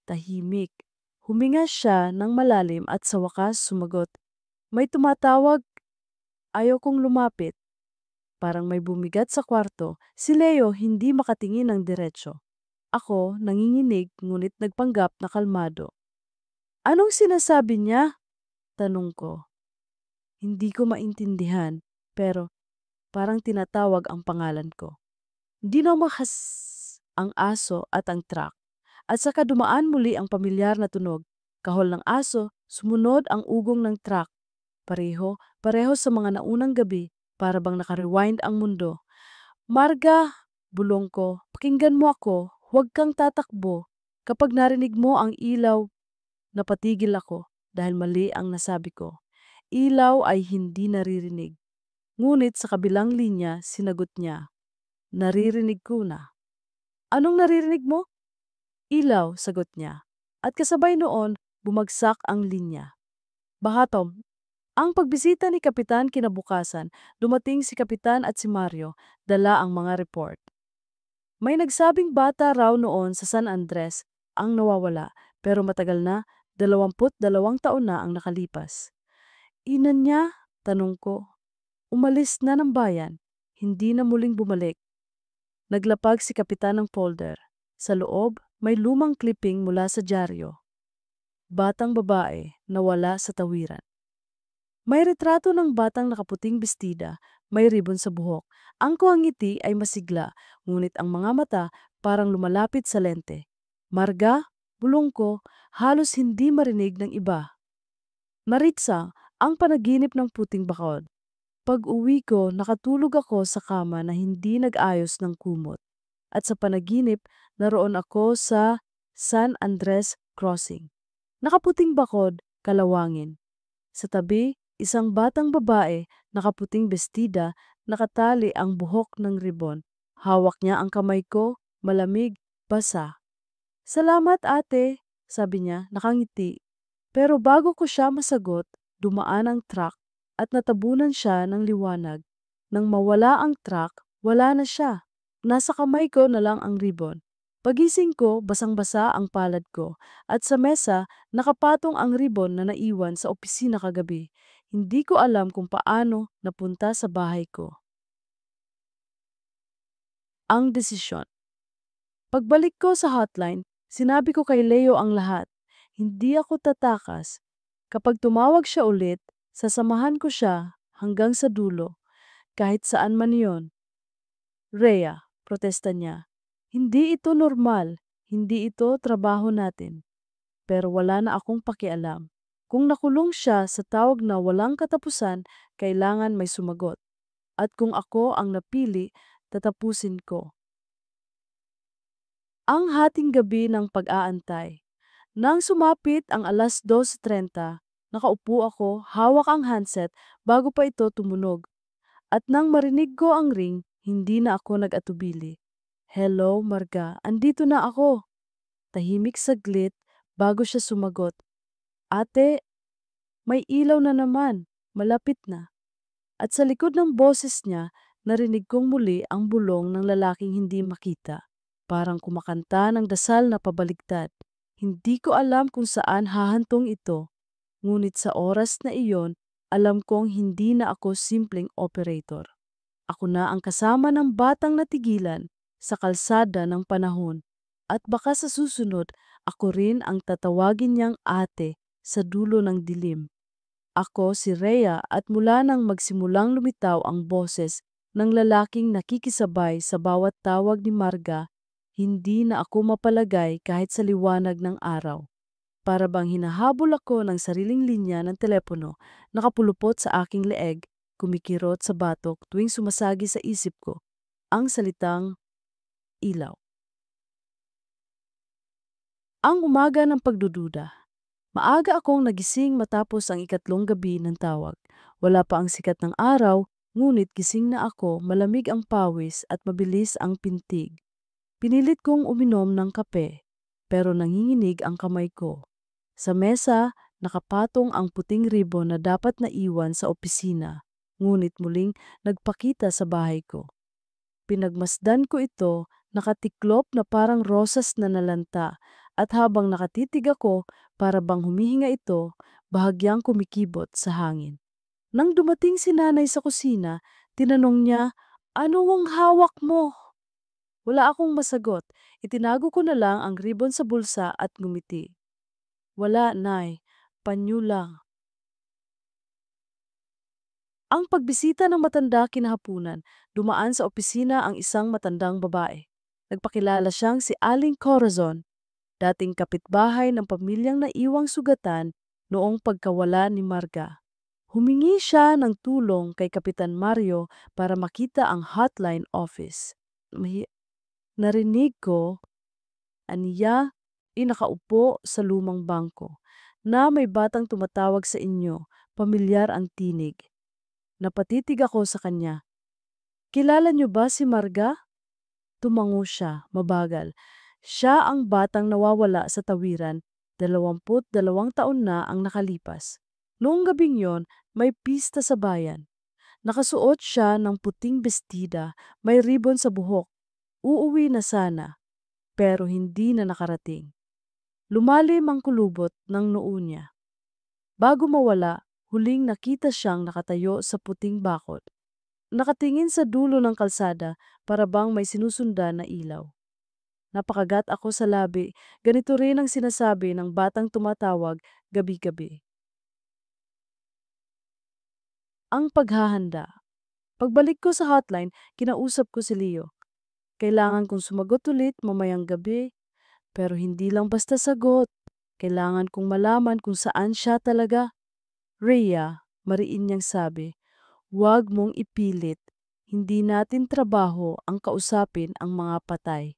Tahimik. Huminga siya ng malalim at sa wakas sumagot. May tumatawag. Ayaw kong lumapit. Parang may bumigat sa kwarto, si Leo hindi makatingin ng diretso. Ako, nanginginig ngunit nagpanggap na kalmado. Anong sinasabi niya? Tanong ko. Hindi ko maintindihan, pero parang tinatawag ang pangalan ko. Hindi na makas ang aso at ang truck. At saka dumaan muli ang pamilyar na tunog. Kahol ng aso, sumunod ang ugong ng truck. Pareho sa mga naunang gabi, para bang naka-rewind ang mundo. Marga, bulong ko, pakinggan mo ako, huwag kang tatakbo. Kapag narinig mo ang ilaw, napatigil ako dahil mali ang nasabi ko. Ilaw ay hindi naririnig. Ngunit sa kabilang linya, sinagot niya, naririnig ko na. Anong naririnig mo? Ilaw, sagot niya. At kasabay noon, bumagsak ang linya. Bahatom, ang pagbisita ni Kapitan kinabukasan, dumating si Kapitan at si Mario, dala ang mga report. May nagsabing bata raw noon sa San Andres ang nawawala, pero matagal na, 22 taon na ang nakalipas. Ina niya? Tanong ko. Umalis na ng bayan, hindi na muling bumalik. Naglapag si Kapitan ng folder. Sa loob, may lumang clipping mula sa dyaryo. Batang babae, nawala sa tawiran. May retrato ng batang nakaputing bestida, may ribon sa buhok. Ang kuwang ngiti ay masigla, ngunit ang mga mata parang lumalapit sa lente. Marga, bulong ko, halos hindi marinig ng iba. Maritza, ang panaginip ng puting bakod. Pag-uwi ko, nakatulog ako sa kama na hindi nag-ayos ng kumot. At sa panaginip, naroon ako sa San Andres Crossing. Nakaputing bakod, kalawangin. Sa tabi, isang batang babae, nakaputing bestida, nakatali ang buhok ng ribon. Hawak niya ang kamay ko, malamig, basa. Salamat ate, sabi niya, nakangiti. Pero bago ko siya masagot, dumaan ang truck at natabunan siya ng liwanag. Nang mawala ang truck, wala na siya. Nasa kamay ko na lang ang ribbon. Pagising ko, basang-basa ang palad ko at sa mesa, nakapatong ang ribbon na naiwan sa opisina kagabi. Hindi ko alam kung paano napunta sa bahay ko. Ang desisyon. Pagbalik ko sa hotline, sinabi ko kay Leo ang lahat. Hindi ako tatakas. Kapag tumawag siya ulit, sasamahan ko siya hanggang sa dulo, kahit saan man yon. Rhea, protesta niya. Hindi ito normal, hindi ito trabaho natin. Pero wala na akong pakialam. Kung nakulong siya sa tawag na walang katapusan, kailangan may sumagot. At kung ako ang napili, tatapusin ko. Ang hating gabi ng pag-aantay. Nang sumapit ang alas 2:30, nakaupo ako, hawak ang handset bago pa ito tumunog. At nang marinig ko ang ring, hindi na ako nag-atubili. Hello, Marga, andito na ako. Tahimik saglit bago siya sumagot. Ate, may ilaw na naman, malapit na. At sa likod ng boses niya, narinig kong muli ang bulong ng lalaking hindi makita. Parang kumakanta ng dasal na pabaligtad. Hindi ko alam kung saan hahantong ito, ngunit sa oras na iyon, alam kong hindi na ako simpleng operator. Ako na ang kasama ng batang natigilan sa kalsada ng panahon. At baka sa susunod, ako rin ang tatawagin niyang ate sa dulo ng dilim. Ako si Rhea at mula nang magsimulang lumitaw ang boses ng lalaking nakikisabay sa bawat tawag ni Marga, hindi na ako mapalagay kahit sa liwanag ng araw. Para bang hinahabol ako ng sariling linya ng telepono, nakapulupot sa aking leeg, kumikirot sa batok tuwing sumasagi sa isip ko ang salitang ilaw. Ang umaga ng pagdududa. Maaga akong nagising matapos ang ikatlong gabi ng tawag. Wala pa ang sikat ng araw, ngunit gising na ako, malamig ang pawis at mabilis ang pintig. Pinilit kong uminom ng kape, pero nanginginig ang kamay ko. Sa mesa, nakapatong ang puting ribon na dapat naiwan sa opisina, ngunit muling nagpakita sa bahay ko. Pinagmasdan ko ito, nakatiklop na parang rosas na nalanta, at habang nakatitig ako, para bang humihinga ito, bahagyang kumikibot sa hangin. Nang dumating si nanay sa kusina, tinanong niya, "Ano ang hawak mo?" Wala akong masagot. Itinago ko na lang ang ribon sa bulsa at ngumiti. "Wala, nay. Panyo lang." Ang pagbisita ng matanda kinahapunan, dumaan sa opisina ang isang matandang babae. Nagpakilala siyang si Aling Corazon, dating kapitbahay ng pamilyang naiwang sugatan noong pagkawala ni Marga. Humingi siya ng tulong kay Kapitan Mario para makita ang hotline office. Narinig ko, aniya, inakaupo sa lumang bangko, na may batang tumatawag sa inyo, pamilyar ang tinig. Napatitig ako sa kanya. "Kilala niyo ba si Marga?" Tumango siya, mabagal. Siya ang batang nawawala sa tawiran, 22 taon na ang nakalipas. Noong gabing yon, may pista sa bayan. Nakasuot siya ng puting bestida, may ribon sa buhok. Uuwi na sana, pero hindi na nakarating. Lumalim ang kulubot ng noo niya. Bago mawala, huling nakita siyang nakatayo sa puting bakod. Nakatingin sa dulo ng kalsada para bang may sinusundan na ilaw. Napakagat ako sa labi, ganito rin ang sinasabi ng batang tumatawag gabi-gabi. Ang paghahanda. Pagbalik ko sa hotline, kinausap ko si Leo. Kailangan kong sumagot ulit mamayang gabi, pero hindi lang basta sagot. Kailangan kong malaman kung saan siya talaga. "Rhea," mariin niyang sabi, "huwag mong ipilit. Hindi natin trabaho ang kausapin ang mga patay."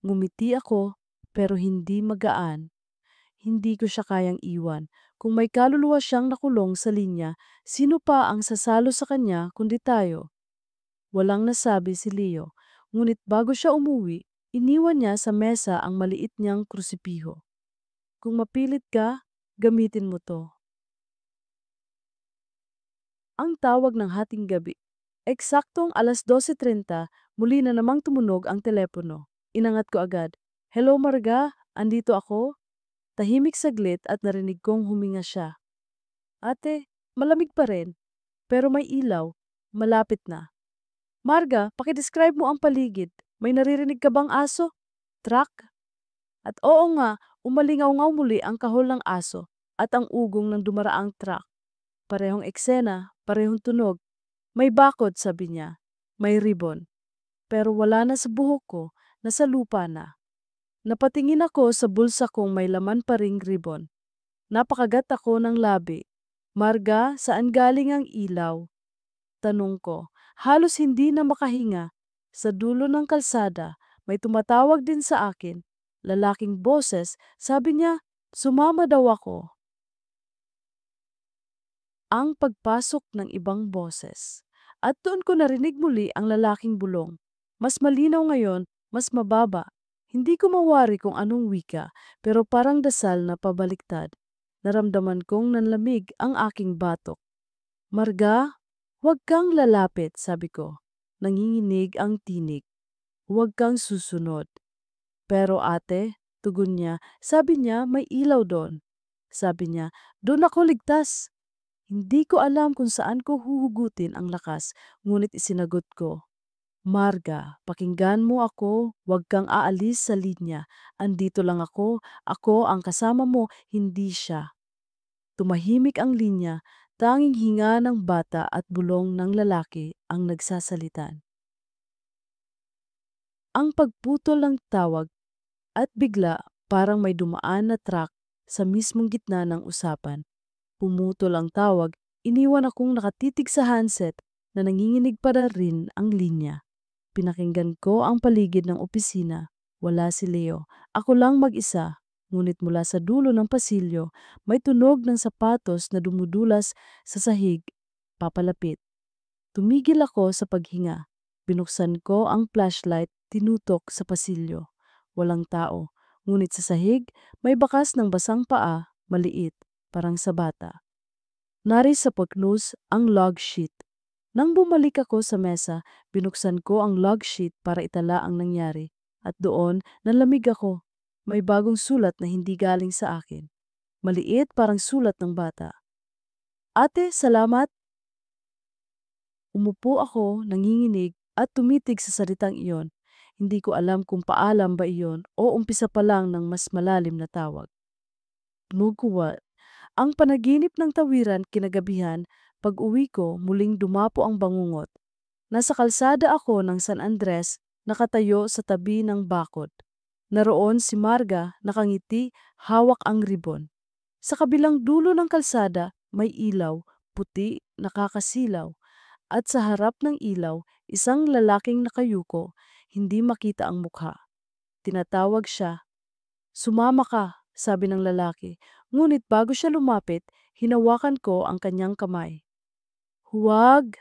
Ngumiti ako, pero hindi magaan. Hindi ko siya kayang iwan. Kung may kaluluwa siyang nakulong sa linya, sino pa ang sasalo sa kanya kundi tayo? Walang nasabi si Leo, ngunit bago siya umuwi, iniwan niya sa mesa ang maliit niyang krusipiho. "Kung mapilit ka, gamitin mo to." Ang tawag ng hating gabi. Eksaktong alas 12:30, muli na namang tumunog ang telepono. Inangat ko agad. "Hello Marga, andito ako." Tahimik saglit at narinig kong huminga siya. "Ate, malamig pa rin, pero may ilaw. Malapit na." "Marga, pakidescribe mo ang paligid. May naririnig ka bang aso? Truck?" At oo nga, umalingaw-ngaw muli ang kahol ng aso at ang ugong ng dumaraang truck. Parehong eksena, parehong tunog. "May bakod," sabi niya. "May ribon." Pero wala na sa buhok ko, nasa lupa na. Napatingin ako sa bulsa kong may laman pa ring ribon. Napakagat ako ng labi. "Marga, saan galing ang ilaw?" Tanong ko. Halos hindi na makahinga. Sa dulo ng kalsada, may tumatawag din sa akin. Lalaking boses, sabi niya, sumama daw ako. Ang pagpasok ng ibang boses. At doon ko narinig muli ang lalaking bulong. Mas malinaw ngayon, mas mababa. Hindi ko mawari kung anong wika, pero parang dasal na pabaliktad. Naramdaman kong nanlamig ang aking batok. "Marga, huwag kang lalapit," sabi ko. Nanginginig ang tinig. "Huwag kang susunod." "Pero ate," tugon niya, "sabi niya may ilaw doon." Sabi niya, "Doon ako ligtas." Hindi ko alam kung saan ko huhugutin ang lakas, ngunit isinagot ko, "Marga, pakinggan mo ako, huwag kang aalis sa linya. Andito lang ako ang kasama mo, hindi siya." Tumahimik ang linya, tanging hinga ng bata at bulong ng lalaki ang nagsasalitan. Ang pagputol ng tawag at bigla parang may dumaan na truck sa mismong gitna ng usapan. Pumutol ang tawag, iniwan akong nakatitig sa handset na nanginginig pa rin ang linya. Pinakinggan ko ang paligid ng opisina. Wala si Leo. Ako lang mag-isa. Ngunit mula sa dulo ng pasilyo, may tunog ng sapatos na dumudulas sa sahig, papalapit. Tumigil ako sa paghinga. Binuksan ko ang flashlight, tinutok sa pasilyo. Walang tao. Ngunit sa sahig, may bakas ng basang paa, maliit, parang sa bata. Nari sa pagnos ang log sheet. Nang bumalik ako sa mesa, binuksan ko ang log sheet para itala ang nangyari. At doon, nalamig ako. May bagong sulat na hindi galing sa akin. Maliit, parang sulat ng bata. Ate, salamat. Umupo ako, nanginginig, at tumitig sa salitang iyon. Hindi ko alam kung paalam ba iyon o umpisa pa lang ng mas malalim na tawag. Nugkuwa. Ang panaginip ng tawiran kinagabihan, pag-uwi ko muling dumapo ang bangungot. Nasa kalsada ako ng San Andres, nakatayo sa tabi ng bakod. Naroon si Marga, nakangiti, hawak ang ribon. Sa kabilang dulo ng kalsada, may ilaw, puti, nakakasilaw. At sa harap ng ilaw, isang lalaking nakayuko, hindi makita ang mukha. Tinatawag siya. Sumama ka, sabi ng lalaki. Ngunit bago siya lumapit, hinawakan ko ang kanyang kamay. Huwag!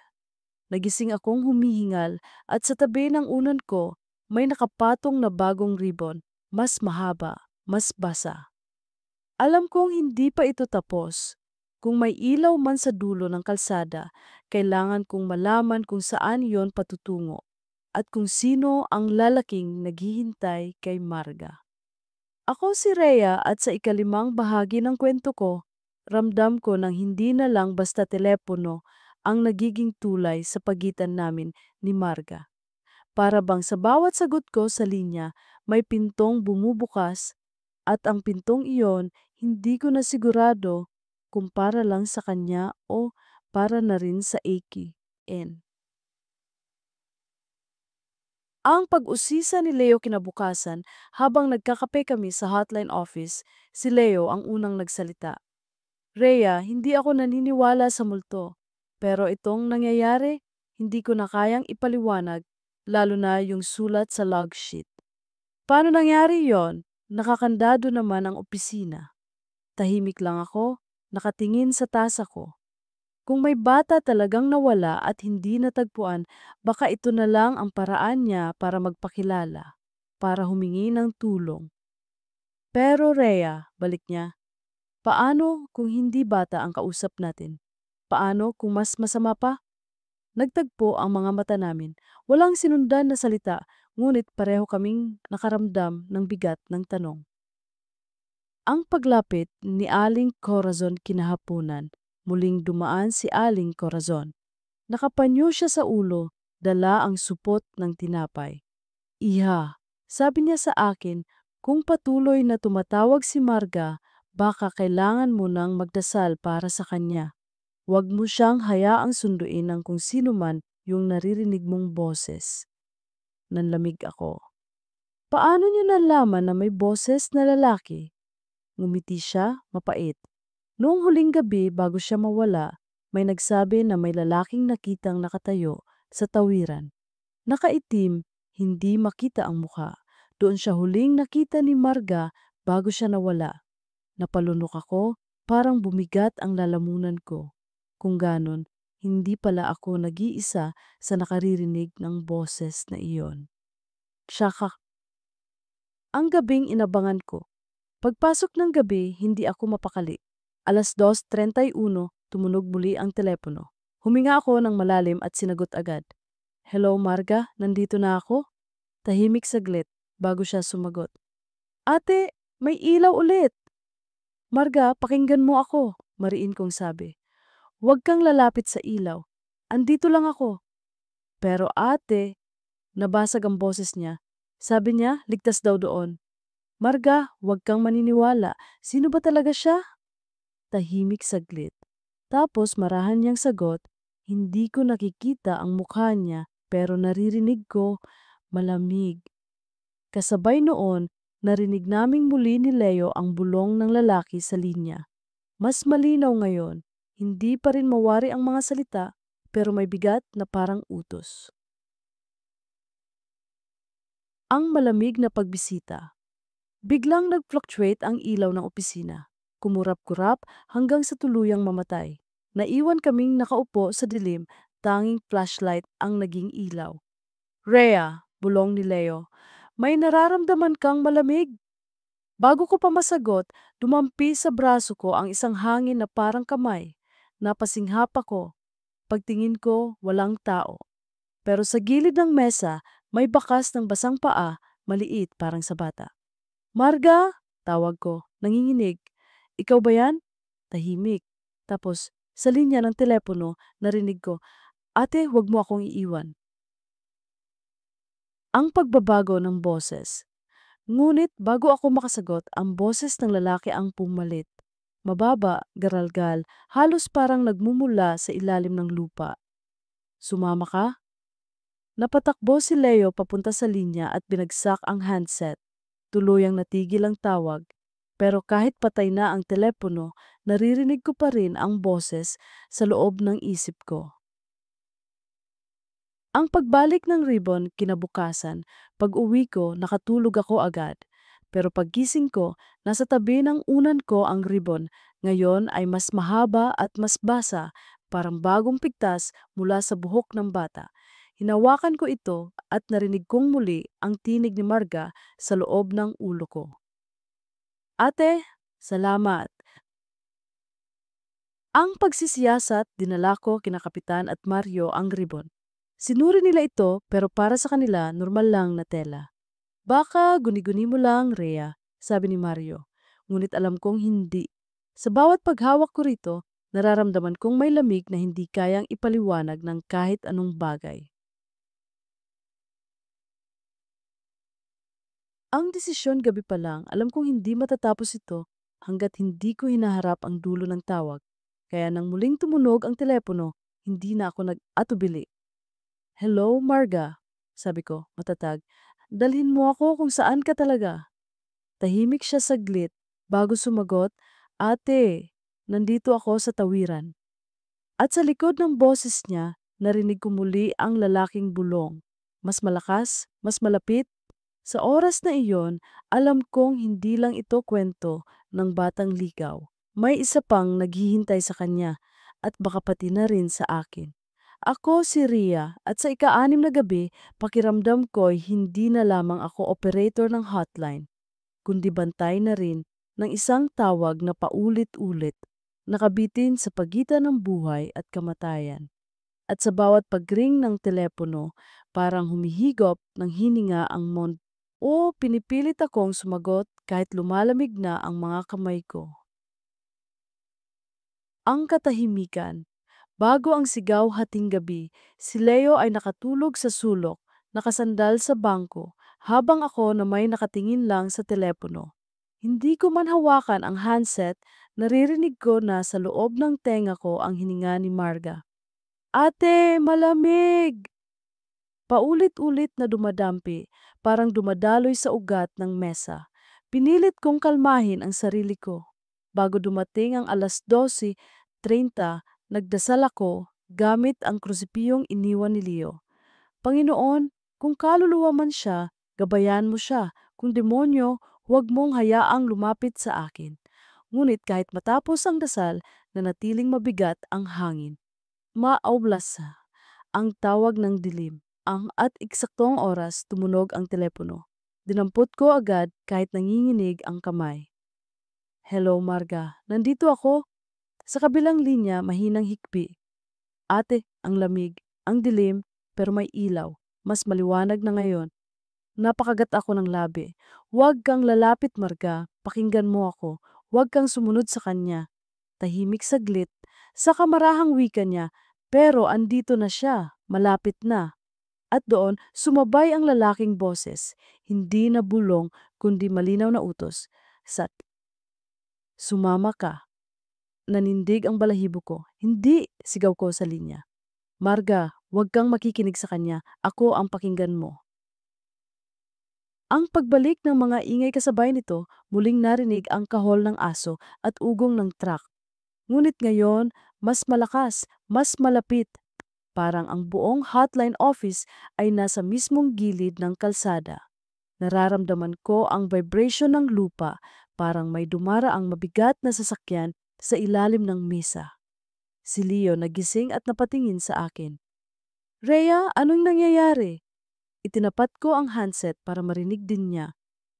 Nagising akong humihingal at sa tabi ng unan ko, may nakapatong na bagong ribbon, mas mahaba, mas basa. Alam kong hindi pa ito tapos. Kung may ilaw man sa dulo ng kalsada, kailangan kong malaman kung saan yon patutungo at kung sino ang lalaking naghihintay kay Marga. Ako si Rhea at sa ikalimang bahagi ng kwento ko, ramdam ko nang hindi na lang basta telepono ang nagiging tulay sa pagitan namin ni Marga. Para bang sa bawat sagot ko sa linya, may pintong bumubukas at ang pintong iyon hindi ko na sigurado kung para lang sa kanya o para na rin sa Aki. N. Ang pag-usisa ni Leo kinabukasan habang nagkakape kami sa hotline office, si Leo ang unang nagsalita. Rhea, hindi ako naniniwala sa multo. Pero itong nangyayari, hindi ko na kayang ipaliwanag, lalo na yung sulat sa log sheet. Paano nangyari yon? Nakakandado naman ang opisina. Tahimik lang ako, nakatingin sa tasa ko. Kung may bata talagang nawala at hindi natagpuan, baka ito na lang ang paraan niya para magpakilala, para humingi ng tulong. Pero Rhea, balik niya, paano kung hindi bata ang kausap natin? Paano kung mas masama pa? Nagtagpo ang mga mata namin. Walang sinundan na salita, ngunit pareho kaming nakaramdam ng bigat ng tanong. Ang paglapit ni Aling Corazon kinahapunan, muling dumaan si Aling Corazon. Nakapanyo siya sa ulo, dala ang supot ng tinapay. Iha, sabi niya sa akin, kung patuloy na tumatawag si Marga, baka kailangan mo nang magdasal para sa kanya. Huwag mo siyang hayaang sunduin ng kung sino man yung naririnig mong boses. Nanlamig ako. Paano niyo nalaman na may boses na lalaki? Ngumiti siya, mapait. Noong huling gabi bago siya mawala, may nagsabi na may lalaking nakitang nakatayo sa tawiran. Nakaitim, hindi makita ang mukha. Doon siya huling nakita ni Marga bago siya nawala. Napalunok ako, parang bumigat ang lalamunan ko. Kung ganon, hindi pala ako nag-iisa sa nakaririnig ng boses na iyon. Tsaka, ang gabing inabangan ko. Pagpasok ng gabi, hindi ako mapakali. 2:31, tumunog muli ang telepono. Huminga ako ng malalim at sinagot agad. Hello Marga, nandito na ako? Tahimik saglit bago siya sumagot. Ate, may ilaw ulit. Marga, pakinggan mo ako, mariin kong sabi. Huwag kang lalapit sa ilaw. Andito lang ako. Pero ate, nabasag ang boses niya. Sabi niya, ligtas daw doon. Marga, huwag kang maniniwala. Sino ba talaga siya? Tahimik saglit. Tapos marahan niyang sagot, hindi ko nakikita ang mukha niya pero naririnig ko malamig. Kasabay noon, narinig naming muli ni Leo ang bulong ng lalaki sa linya. Mas malinaw ngayon, hindi pa rin mawari ang mga salita pero may bigat na parang utos. Ang malamig na pagbisita. Biglang nag-fluctuate ang ilaw ng opisina. Kumurap-kurap hanggang sa tuluyang mamatay. Naiwan kaming nakaupo sa dilim, tanging flashlight ang naging ilaw. Rhea, bulong ni Leo, may nararamdaman kang malamig. Bago ko pa masagot, dumampi sa braso ko ang isang hangin na parang kamay. Napasinghap ako. Pagtingin ko, walang tao. Pero sa gilid ng mesa, may bakas ng basang paa, maliit parang sa bata. Marga, tawag ko, nanginginig. Ikaw ba yan? Tahimik. Tapos, sa linya ng telepono, narinig ko, ate, huwag mo akong iiwan. Ang pagbabago ng boses. Ngunit bago ako makasagot, ang boses ng lalaki ang pumalit. Mababa, garalgal, halos parang nagmumula sa ilalim ng lupa. Sumama ka? Napatakbo si Leo papunta sa linya at binagsak ang handset. Tuluyang natigil ang tawag. Pero kahit patay na ang telepono, naririnig ko pa rin ang boses sa loob ng isip ko. Ang pagbalik ng ribbon kinabukasan, pag-uwi ko nakatulog ako agad. Pero paggising ko, nasa tabi ng unan ko ang ribbon. Ngayon ay mas mahaba at mas basa, parang bagong pigtas mula sa buhok ng bata. Hinawakan ko ito at narinig kong muli ang tinig ni Marga sa loob ng ulo ko. Ate, salamat. Ang pagsisiyasat, dinala ko kina Kapitan at Mario ang ribbon. Sinuri nila ito pero para sa kanila normal lang na tela. Baka guni-guni mo lang, Rhea, sabi ni Mario. Ngunit alam kong hindi. Sa bawat paghawak ko rito, nararamdaman kong may lamig na hindi kayang ipaliwanag ng kahit anong bagay. Ang desisyon gabi pa lang, alam kong hindi matatapos ito hanggat hindi ko hinaharap ang dulo ng tawag. Kaya nang muling tumunog ang telepono, hindi na ako nag-atubili. Hello, Marga, sabi ko, matatag. Dalhin mo ako kung saan ka talaga. Tahimik siya saglit bago sumagot, Ate, nandito ako sa tawiran. At sa likod ng boses niya, narinig ko muli ang lalaking bulong. Mas malakas, mas malapit. Sa oras na iyon, alam kong hindi lang ito kwento ng batang ligaw. May isa pang naghihintay sa kanya at baka pati na rin sa akin. Ako si Ria at sa ika-6 na gabi, pakiramdam ko'y hindi na lamang ako operator ng hotline, kundi bantay na rin ng isang tawag na paulit-ulit, nakabitin sa pagitan ng buhay at kamatayan. At sa bawat pagring ng telepono, parang humihigop ng hininga ang mundo. O pinipilit akong sumagot kahit lumalamig na ang mga kamay ko. Ang katahimikan. Bago ang sigaw hating gabi, si Leo ay nakatulog sa sulok, nakasandal sa bangko, habang ako na may nakatingin lang sa telepono. Hindi ko man hawakan ang handset, naririnig ko na sa loob ng tenga ko ang hininga ni Marga. Ate, malamig! Paulit-ulit na dumadampi, parang dumadaloy sa ugat ng mesa. Pinilit kong kalmahin ang sarili ko. Bago dumating ang 12:30, nagdasal ako gamit ang krusipiyong iniwan ni Leo. Panginoon, kung kaluluwa man siya, gabayan mo siya. Kung demonyo, huwag mong hayaang lumapit sa akin. Ngunit kahit matapos ang dasal, nanatiling mabigat ang hangin. Maoblas ang tawag ng dilim. At eksaktong oras tumunog ang telepono. Dinampot ko agad kahit nanginginig ang kamay. Hello, Marga. Nandito ako. Sa kabilang linya, mahinang hikbi. Ate, ang lamig, ang dilim, pero may ilaw. Mas maliwanag na ngayon. Napakagat ako ng labi. Huwag kang lalapit, Marga. Pakinggan mo ako. Huwag kang sumunod sa kanya. Tahimik saglit. Sa kamarahang wika niya, pero andito na siya. Malapit na. At doon, sumabay ang lalaking boses, hindi na bulong kundi malinaw na utos. Sumama ka. Nanindig ang balahibo ko. Hindi, sigaw ko sa linya. Marga, huwag kang makikinig sa kanya. Ako ang pakinggan mo. Ang pagbalik ng mga ingay kasabay nito, muling narinig ang kahol ng aso at ugong ng truck. Ngunit ngayon, mas malakas, mas malapit. Parang ang buong hotline office ay nasa mismong gilid ng kalsada. Nararamdaman ko ang vibration ng lupa, parang may dumara ang mabigat na sasakyan sa ilalim ng mesa. Si Leo nagising at napatingin sa akin. Rhea, anong nangyayari? Itinapat ko ang handset para marinig din niya.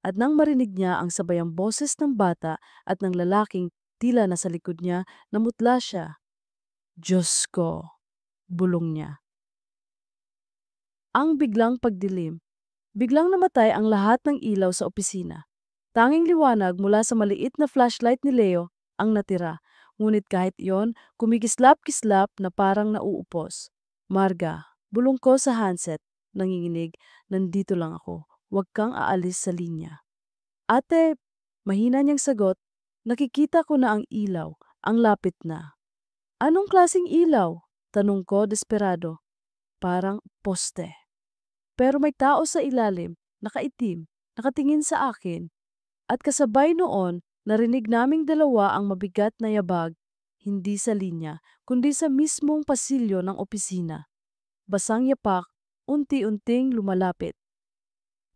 At nang marinig niya ang sabayang boses ng bata at ng lalaking tila nasa likod niya, namutla siya. Diyos ko, bulong niya. Ang biglang pagdilim. Biglang namatay ang lahat ng ilaw sa opisina. Tanging liwanag mula sa maliit na flashlight ni Leo ang natira. Ngunit kahit iyon, kumikislap-kislap na parang nauupos. Marga, bulong ko sa handset, nanginginig, nandito lang ako. Huwag kang aalis sa linya. Ate, mahina niyang sagot, nakikita ko na ang ilaw, ang lapit na. Anong klasing ilaw? Tanong ko desperado. Parang poste. Pero may tao sa ilalim, nakaitim, nakatingin sa akin. At kasabay noon, narinig naming dalawa ang mabigat na yabag, hindi sa linya, kundi sa mismong pasilyo ng opisina. Basang yapak, unti-unting lumalapit.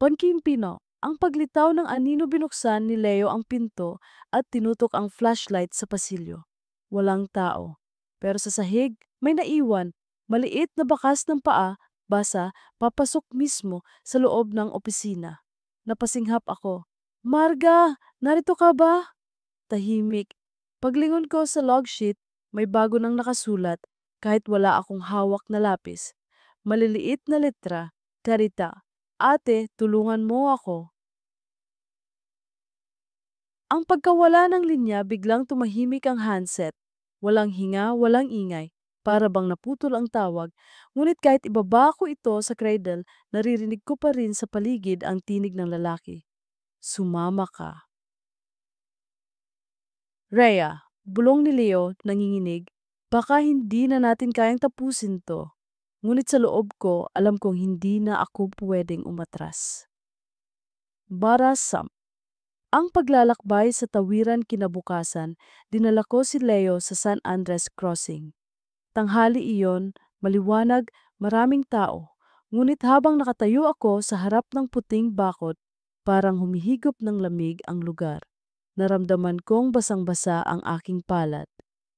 Pankimpino, ang paglitaw ng anino binuksan ni Leo ang pinto at tinutok ang flashlight sa pasilyo. Walang tao. Pero sa sahig, may naiwan, maliit na bakas ng paa, basa, papasok mismo sa loob ng opisina. Napasinghap ako. Marga, narito ka ba? Tahimik. Paglingon ko sa log sheet, may bago nang nakasulat kahit wala akong hawak na lapis. Maliliit na letra, Karita. Ate, tulungan mo ako. Ang pagkawala ng linya biglang tumahimik ang handset. Walang hinga, walang ingay. Para bang naputol ang tawag. Ngunit kahit ibaba ko ito sa cradle, naririnig ko pa rin sa paligid ang tinig ng lalaki. Sumama ka. Rhea, bulong ni Leo, nanginginig. Baka hindi na natin kayang tapusin to. Ngunit sa loob ko, alam kong hindi na ako pwedeng umatras. Barasam. Ang paglalakbay sa tawiran kinabukasan, dinala ko si Leo sa San Andres Crossing. Tanghali iyon, maliwanag, maraming tao. Ngunit habang nakatayo ako sa harap ng puting bakod, parang humihigop ng lamig ang lugar. Naramdaman kong basang-basa ang aking palad,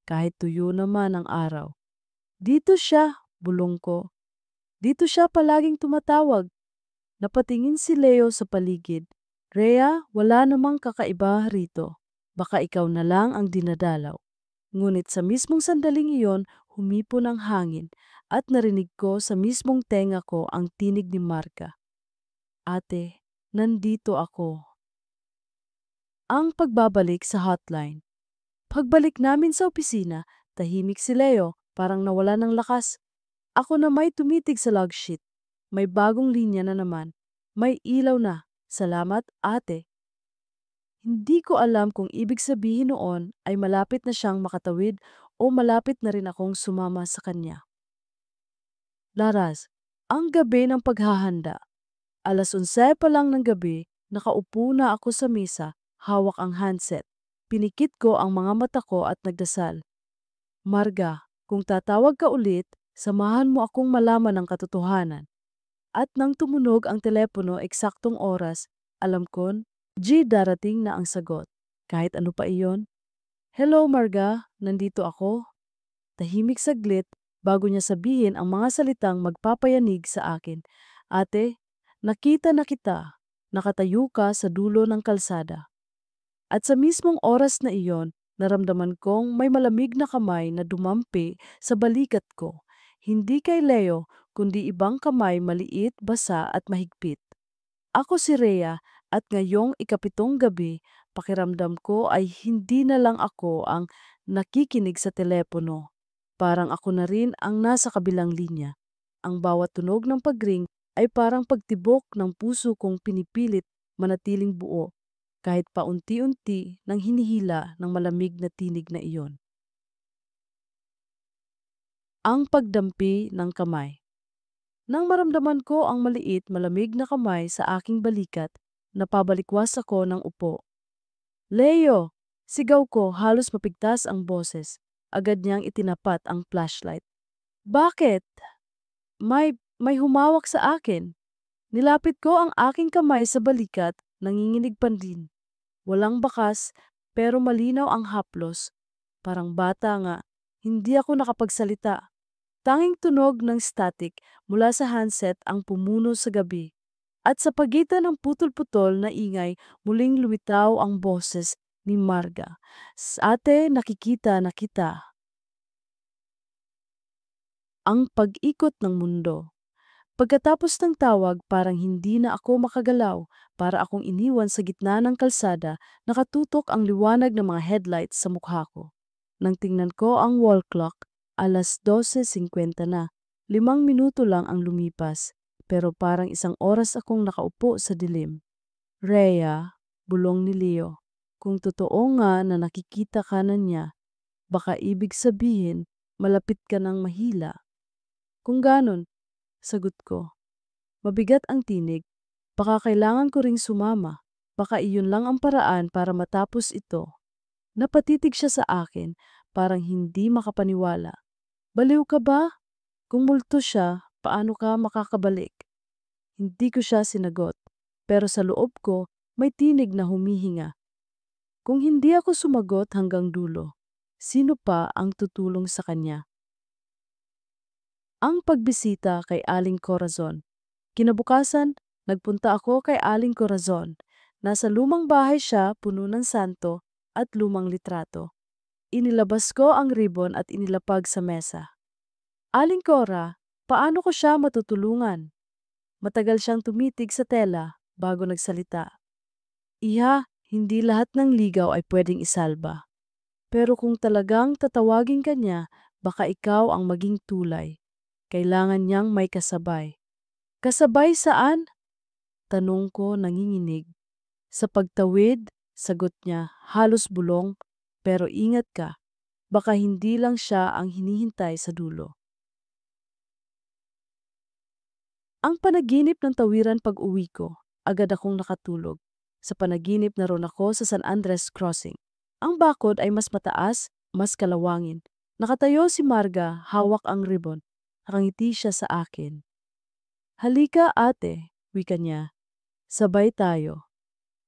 kahit tuyo naman ang araw. Dito siya, bulong ko. Dito siya palaging tumatawag. Napatingin si Leo sa paligid. Rhea, wala namang kakaiba rito. Baka ikaw na lang ang dinadalaw. Ngunit sa mismong sandaling iyon, humipon ang hangin at narinig ko sa mismong tenga ko ang tinig ni Marga. Ate, nandito ako. Ang pagbabalik sa hotline. Pagbalik namin sa opisina, tahimik si Leo, parang nawala ng lakas. Ako na may tumitig sa log sheet. May bagong linya na naman. May ilaw na. Salamat, ate. Hindi ko alam kung ibig sabihin noon ay malapit na siyang makatawid o malapit na rin akong sumama sa kanya. Laras, ang gabi ng paghahanda. 11:11 pa lang ng gabi, nakaupo na ako sa mesa, hawak ang handset. Pinikit ko ang mga mata ko at nagdasal. Marga, kung tatawag ka ulit, samahan mo akong malaman ang katotohanan. At nang tumunog ang telepono eksaktong oras, alam ko, darating na ang sagot. Kahit ano pa iyon. Hello Marga, nandito ako. Tahimik saglit bago niya sabihin ang mga salitang magpapayanig sa akin. Ate, nakita na kita. Nakatayo ka sa dulo ng kalsada. At sa mismong oras na iyon, naramdaman kong may malamig na kamay na dumampi sa balikat ko. Hindi kay Leo, kundi ibang kamay maliit, basa at mahigpit. Ako si Rhea at ngayong ikapitong gabi, pakiramdam ko ay hindi na lang ako ang nakikinig sa telepono. Parang ako na rin ang nasa kabilang linya. Ang bawat tunog ng pagring ay parang pagtibok ng puso kong pinipilit manatiling buo, kahit paunti-unti nang hinihila ng malamig na tinig na iyon. Ang pagdampi ng kamay. Nang maramdaman ko ang maliit, malamig na kamay sa aking balikat, napabalikwas ako ng upo. Leo! Sigaw ko, halos mapigtas ang boses. Agad niyang itinapat ang flashlight. Bakit? May humawak sa akin. Nilapit ko ang aking kamay sa balikat, nanginginig pa din. Walang bakas, pero malinaw ang haplos. Parang bata nga, hindi ako nakapagsalita. Tanging tunog ng static mula sa handset ang pumuno sa gabi. At sa pagitan ng putol-putol na ingay, muling lumitaw ang boses ni Marga. Ate, nakikita na kita. Ang pag-ikot ng mundo. Pagkatapos ng tawag, parang hindi na ako makagalaw, para akong iniwan sa gitna ng kalsada, nakatutok ang liwanag ng mga headlights sa mukha ko. Nang tingnan ko ang wall clock, 12:50 na. 5 minuto lang ang lumipas, pero parang isang oras akong nakaupo sa dilim. Rhea, bulong ni Leo, kung totoo nga na nakikita ka na niya, baka ibig sabihin malapit ka ng mahila. Kung ganon, sagot ko. Mabigat ang tinig. Baka kailangan ko ring sumama. Baka iyon lang ang paraan para matapos ito. Napatitig siya sa akin, parang hindi makapaniwala. Baliw ka ba? Kung multo siya, paano ka makakabalik? Hindi ko siya sinagot, pero sa loob ko may tinig na humihinga. Kung hindi ako sumagot hanggang dulo, sino pa ang tutulong sa kanya? Ang pagbisita kay Aling Corazon. Kinabukasan, nagpunta ako kay Aling Corazon. Nasa lumang bahay siya, puno ng santo at lumang litrato. Inilabas ko ang ribbon at inilapag sa mesa. Aling Cora, paano ko siya matutulungan? Matagal siyang tumitig sa tela bago nagsalita. Iha, hindi lahat ng ligaw ay pwedeng isalba. Pero kung talagang tatawagin ka niya, baka ikaw ang maging tulay. Kailangan niyang may kasabay. Kasabay saan? Tanong ko nanginginig. Sa pagtawid, sagot niya, halos bulong, pero ingat ka, baka hindi lang siya ang hinihintay sa dulo. Ang panaginip ng tawiran pag-uwi ko, agad akong nakatulog. Sa panaginip naroon ako sa San Andres Crossing. Ang bakod ay mas mataas, mas kalawangin. Nakatayo si Marga, hawak ang ribbon. Nakangiti siya sa akin. Halika ate, wika niya. Sabay tayo.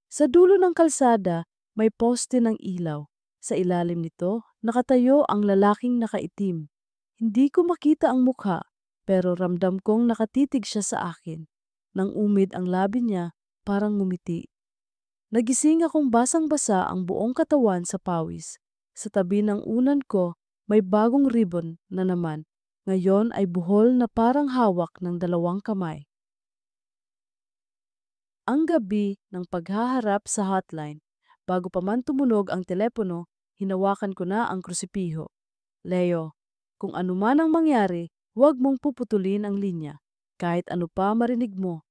Sa dulo ng kalsada, may poste ng ilaw. Sa ilalim nito, nakatayo ang lalaking nakaitim. Hindi ko makita ang mukha, pero ramdam kong nakatitig siya sa akin. Nang umid ang labi niya, parang ngumiti. Nagising akong basang-basa ang buong katawan sa pawis. Sa tabi ng unan ko, may bagong ribbon na naman. Ngayon ay buhol na parang hawak ng dalawang kamay. Ang gabi ng paghaharap sa hotline, bago pa man tumunog ang telepono, hinawakan ko na ang krusipiho. Leo, kung ano man ang mangyari, huwag mong puputulin ang linya, kahit ano pa marinig mo.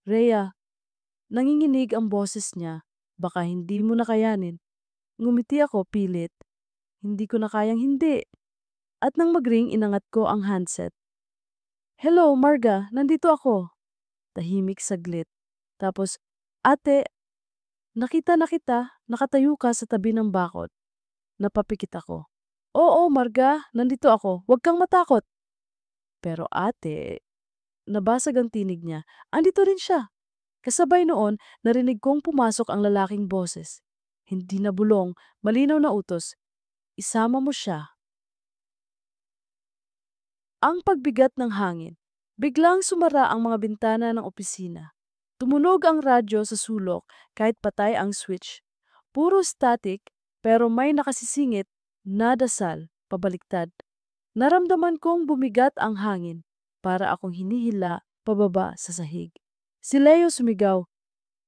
Rhea, nanginginig ang boses niya, baka hindi mo na kayanin. Ngumiti ako pilit. Hindi ko na kayang hindi. At nang magring inangat ko ang handset. Hello, Marga, nandito ako. Tahimik saglit. Tapos, ate, nakita na kita, nakatayo ka sa tabi ng bakod. Napapikit ako. Oo, Marga, nandito ako, huwag kang matakot. Pero ate, nabasag ang tinig niya. Andito rin siya. Kasabay noon, narinig kong pumasok ang lalaking boses. Hindi na bulong, malinaw na utos. Isama mo siya. Ang pagbigat ng hangin. Biglang sumara ang mga bintana ng opisina. Tumunog ang radyo sa sulok kahit patay ang switch. Puro static pero may nakasisingit na dasal pabaliktad. Naramdaman kong bumigat ang hangin para akong hinihila pababa sa sahig. Si Leo sumigaw,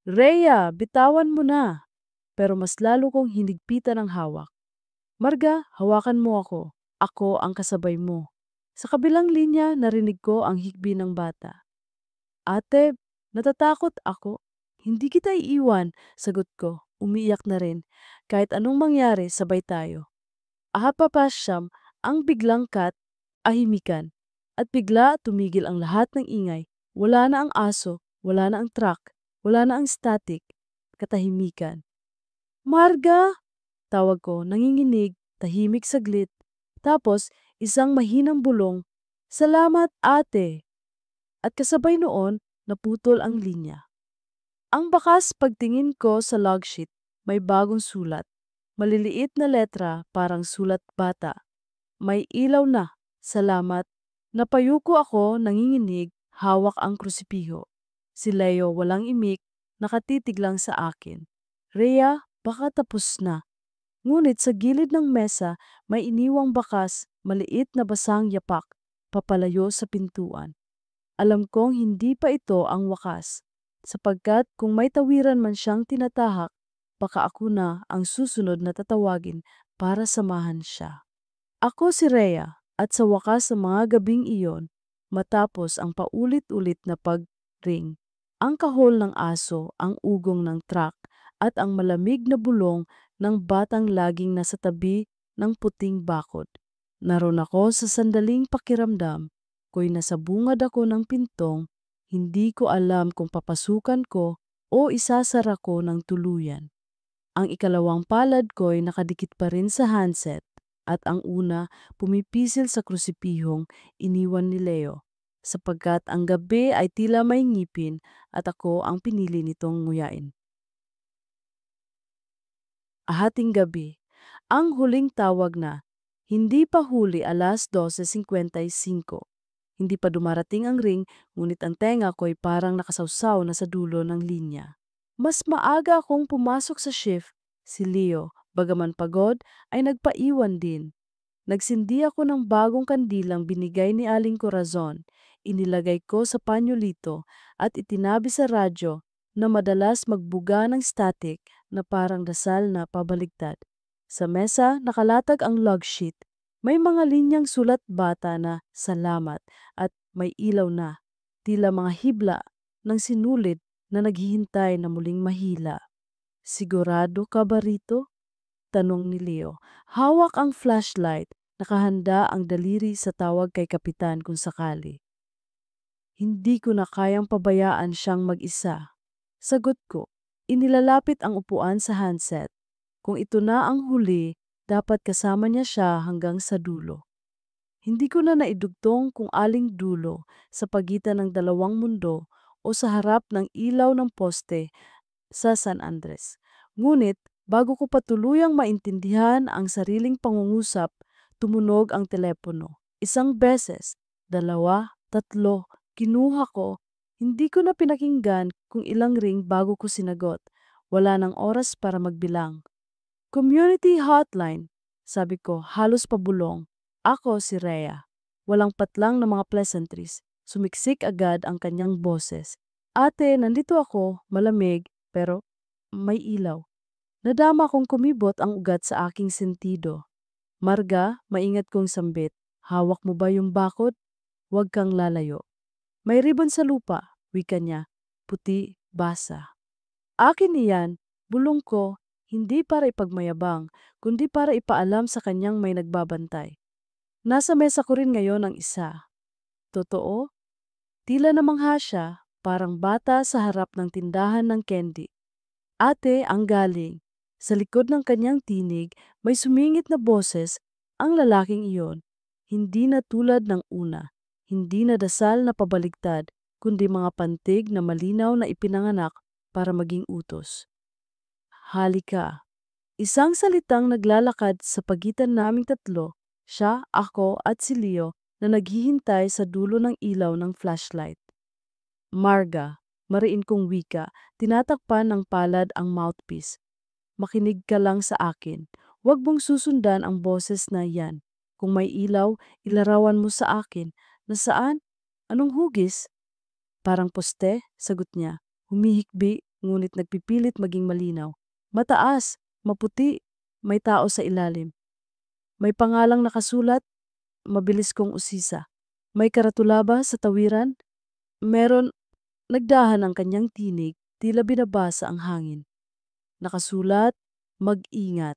Rhea, bitawan mo na! Pero mas lalo kong hinigpitan ang hawak. Marga, hawakan mo ako. Ako ang kasabay mo. Sa kabilang linya, narinig ko ang hikbi ng bata. Ate, natatakot ako. Hindi kita iiwan, sagot ko. Umiiyak na rin. Kahit anong mangyari, sabay tayo. Ahapapasyam ang biglang ahimikan. At bigla tumigil ang lahat ng ingay. Wala na ang aso, wala na ang truck, wala na ang static. Katahimikan. Marga! Tawag ko, nanginginig, tahimik saglit. Tapos, isang mahinang bulong, Salamat ate! At kasabay noon, naputol ang linya. Ang bakas pagtingin ko sa logsheet, may bagong sulat. Maliliit na letra parang sulat bata. May ilaw na. Salamat. Napayuko ako, nanginginig, hawak ang krusipiho. Si Leo walang imik, nakatitig lang sa akin. Rhea, baka tapos na. Ngunit sa gilid ng mesa, may iniwang bakas, maliit na basang yapak, papalayo sa pintuan. Alam kong hindi pa ito ang wakas, sapagkat kung may tawiran man siyang tinatahak, baka ako na ang susunod na tatawagin para samahan siya. Ako si Rhea, at sa wakas sa mga gabing iyon, matapos ang paulit-ulit na pag-ring, ang kahol ng aso, ang ugong ng truck, at ang malamig na bulong ng batang laging nasa tabi ng puting bakod. Naroon ako sa sandaling pakiramdam, ko'y nasa bungad ako ng pintong, hindi ko alam kung papasukan ko o isasara ko ng tuluyan. Ang ikalawang palad ko'y nakadikit pa rin sa handset, at ang una pumipisil sa krusipihong iniwan ni Leo, sapagkat ang gabi ay tila may ngipin at ako ang pinili nitong nguyain. Ahating gabi, ang huling tawag na, hindi pa huli 12:55. Hindi pa dumarating ang ring, ngunit ang tenga ko'y parang nakasawsaw na sa dulo ng linya. Mas maaga akong pumasok sa shift, si Leo, bagaman pagod, ay nagpaiwan din. Nagsindi ako ng bagong kandilang binigay ni Aling Corazon, inilagay ko sa panyolito at itinabi sa radyo na madalas magbuga ng static na parang dasal na pabaligtad. Sa mesa nakalatag ang log sheet. May mga linyang sulat bata na salamat at may ilaw na, tila mga hibla ng sinulid na naghihintay na muling mahila. Sigurado ka ba rito? Tanong ni Leo. Hawak ang flashlight, nakahanda ang daliri sa tawag kay kapitan kung sakali. Hindi ko na kayang pabayaan siyang mag-isa. Sagot ko, inilalapit ang upuan sa handset. Kung ito na ang huli, dapat kasama niya siya hanggang sa dulo. Hindi ko na naidugtong kung aling dulo sa pagitan ng dalawang mundo o sa harap ng ilaw ng poste sa San Andres. Ngunit bago ko patuluyang maintindihan ang sariling pangungusap, tumunog ang telepono. Isang beses, dalawa, tatlo, kinuha ko. Hindi ko na pinakinggan kung ilang ring bago ko sinagot. Wala nang oras para magbilang. Community hotline, sabi ko, halos pabulong. Ako si Rhea. Walang patlang na mga pleasantries. Sumiksik agad ang kanyang boses. Ate, nandito ako, malamig, pero may ilaw. Nadama kong kumibot ang ugat sa aking sentido. Marga, maingat kong sambit. Hawak mo ba yung bakod? Huwag kang lalayo. May ribbon sa lupa, wika niya. Puti, basa. Akin iyan, bulong ko, hindi para ipagmayabang, kundi para ipaalam sa kanyang may nagbabantay. Nasa mesa ko rin ngayon ang isa. Totoo? Tila namangha siya, parang bata sa harap ng tindahan ng candy. Ate, ang galing. Sa likod ng kanyang tinig, may sumingit na boses, ang lalaking iyon. Hindi na tulad ng una. Hindi na dasal na pabaligtad, kundi mga pantig na malinaw na ipinanganak para maging utos. Halika. Isang salitang naglalakad sa pagitan naming tatlo, siya, ako at si Leo na naghihintay sa dulo ng ilaw ng flashlight. Marga, mariin kong wika, tinatakpan ng palad ang mouthpiece. Makinig ka lang sa akin. Huwag mong susundan ang boses na yan. Kung may ilaw, ilarawan mo sa akin. Nasaan? Anong hugis? Parang poste, sagot niya. Humihikbi, ngunit nagpipilit maging malinaw. Mataas, maputi, may tao sa ilalim. May pangalang nakasulat, mabilis kong usisa. May karatula ba sa tawiran? Meron, nagdahan ang kanyang tinig, tila binabasa ang hangin. Nakasulat, mag-ingat.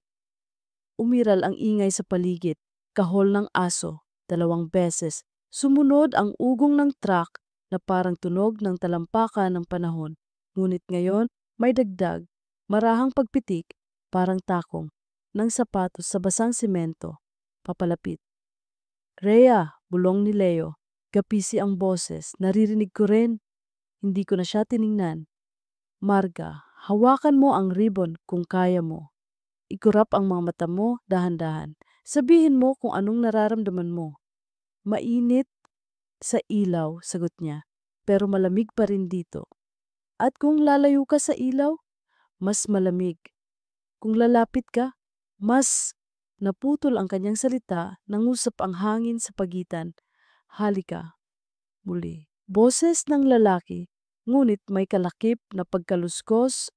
Umiral ang ingay sa paligid, kahol ng aso, 2 beses. Sumunod ang ugong ng truck na parang tunog ng talampakan ng panahon. Ngunit ngayon, may dagdag, marahang pagpitik, parang takong, ng sapatos sa basang simento. Papalapit. Rhea, bulong ni Leo. Gapisi ang boses, naririnig ko rin. Hindi ko na siya tiningnan. Marga, hawakan mo ang ribbon kung kaya mo. Ikurap ang mga mata mo dahan-dahan. Sabihin mo kung anong nararamdaman mo. Mainit sa ilaw, sagot niya. Pero malamig pa rin dito. At kung lalayo ka sa ilaw, mas malamig. Kung lalapit ka, mas naputol ang kanyang salita, nangusap ang hangin sa pagitan. Halika, muli. Boses ng lalaki, ngunit may kalakip na pagkaluskos,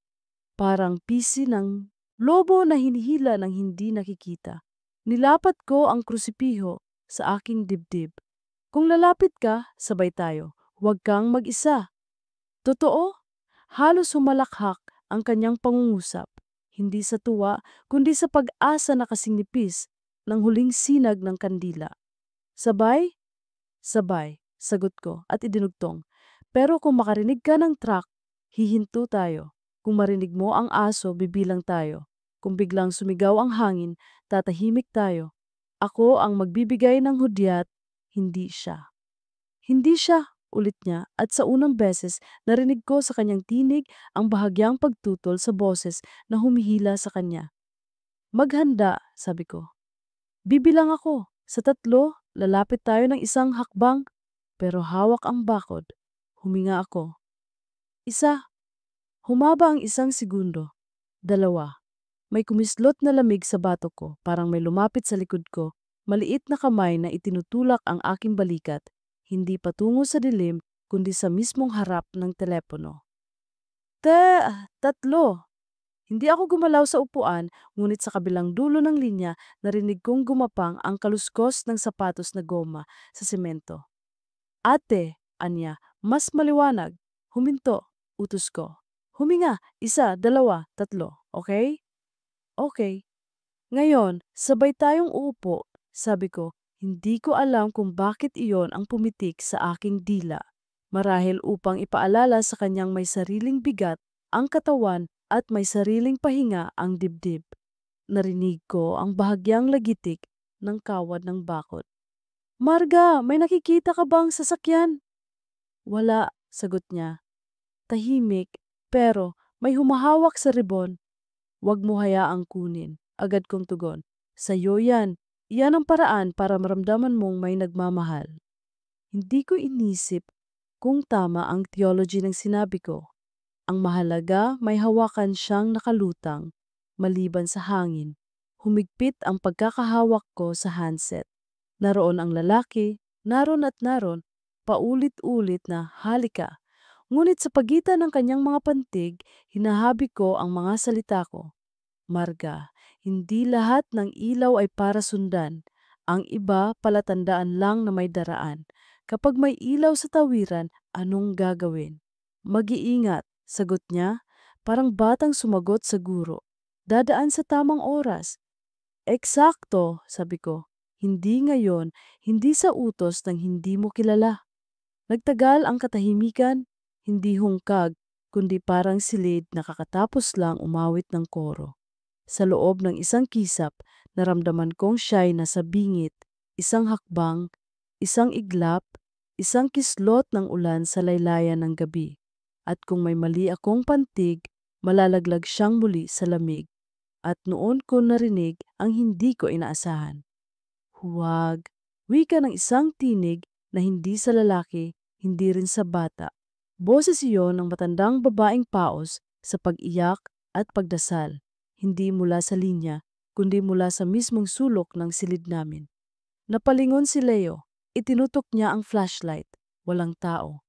parang pisi ng lobo na hinihila ng hindi nakikita. Nilapat ko ang krusipiho sa aking dibdib. Kung lalapit ka, sabay tayo. Huwag kang mag-isa. Totoo? Halos humalakhak ang kanyang pangungusap. Hindi sa tuwa, kundi sa pag-asa na kasinipis ng huling sinag ng kandila. Sabay? Sabay, sagot ko at idinugtong. Pero kung makarinig ka ng truck, hihinto tayo. Kung marinig mo ang aso, bibilang tayo. Kung biglang sumigaw ang hangin, tatahimik tayo. Ako ang magbibigay ng hudyat, hindi siya. Hindi siya, ulit niya, at sa unang beses narinig ko sa kanyang tinig ang bahagyang pagtutol sa boses na humihila sa kanya. Maghanda, sabi ko. Bibilang ako. Sa 3, lalapit tayo ng isang hakbang, pero hawak ang bakod. Huminga ako. 1, humaba ang 1 segundo. 2, may kumislot na lamig sa batok ko, parang may lumapit sa likod ko. Maliit na kamay na itinutulak ang aking balikat, hindi patungo sa dilim, kundi sa mismong harap ng telepono. 3, hindi ako gumalaw sa upuan, ngunit sa kabilang dulo ng linya, narinig kong gumapang ang kaluskos ng sapatos na goma sa semento. Ate, anya, mas maliwanag. Huminto, utos ko. Huminga, 1, 2, 3, okay? Okay. Ngayon, sabay tayong uupo, sabi ko. Hindi ko alam kung bakit iyon ang pumitik sa aking dila. Marahil upang ipaalala sa kanyang may sariling bigat ang katawan at may sariling pahinga ang dibdib. Narinig ko ang bahagyang lagitik ng kawad ng bakod. Marga, may nakikita ka bang sasakyan? Wala, sagot niya. Tahimik, pero may humahawak sa ribon. Huwag mo hayaang kunin. Agad kong tugon. Sa'yo yan. Iyan ang paraan para maramdaman mong may nagmamahal. Hindi ko inisip kung tama ang theology ng sinabi ko. Ang mahalaga, may hawakan siyang nakalutang, maliban sa hangin. Humigpit ang pagkakahawak ko sa handset. Naroon ang lalaki, naroon at naroon, paulit-ulit na halika. Ngunit sa pagitan ng kanyang mga pantig, hinahabi ko ang mga salita ko. Marga, hindi lahat ng ilaw ay para sundan. Ang iba palatandaan lang na may daraan. Kapag may ilaw sa tawiran, anong gagawin? Mag-iingat, sagot niya, parang batang sumagot sa guro. Dadaan sa tamang oras. Eksakto, sabi ko. Hindi ngayon, hindi sa utos ng hindi mo kilala. Nagtagal ang katahimikan, hindi hungkag, kundi parang silid na kakatapos lang umawit ng koro. Sa loob ng isang kisap, naramdaman kong siya'y nasa bingit, isang hakbang, isang iglap, isang kislot ng ulan sa laylayan ng gabi. At kung may mali akong pantig, malalaglag siyang muli sa lamig. At noon ko narinig ang hindi ko inaasahan. Huwag, wika ng isang tinig na hindi sa lalaki, hindi rin sa bata. Boses iyon ng matandang babaeng paos sa pag-iyak at pagdasal, hindi mula sa linya, kundi mula sa mismong sulok ng silid namin. Napalingon si Leo, itinutok niya ang flashlight, walang tao.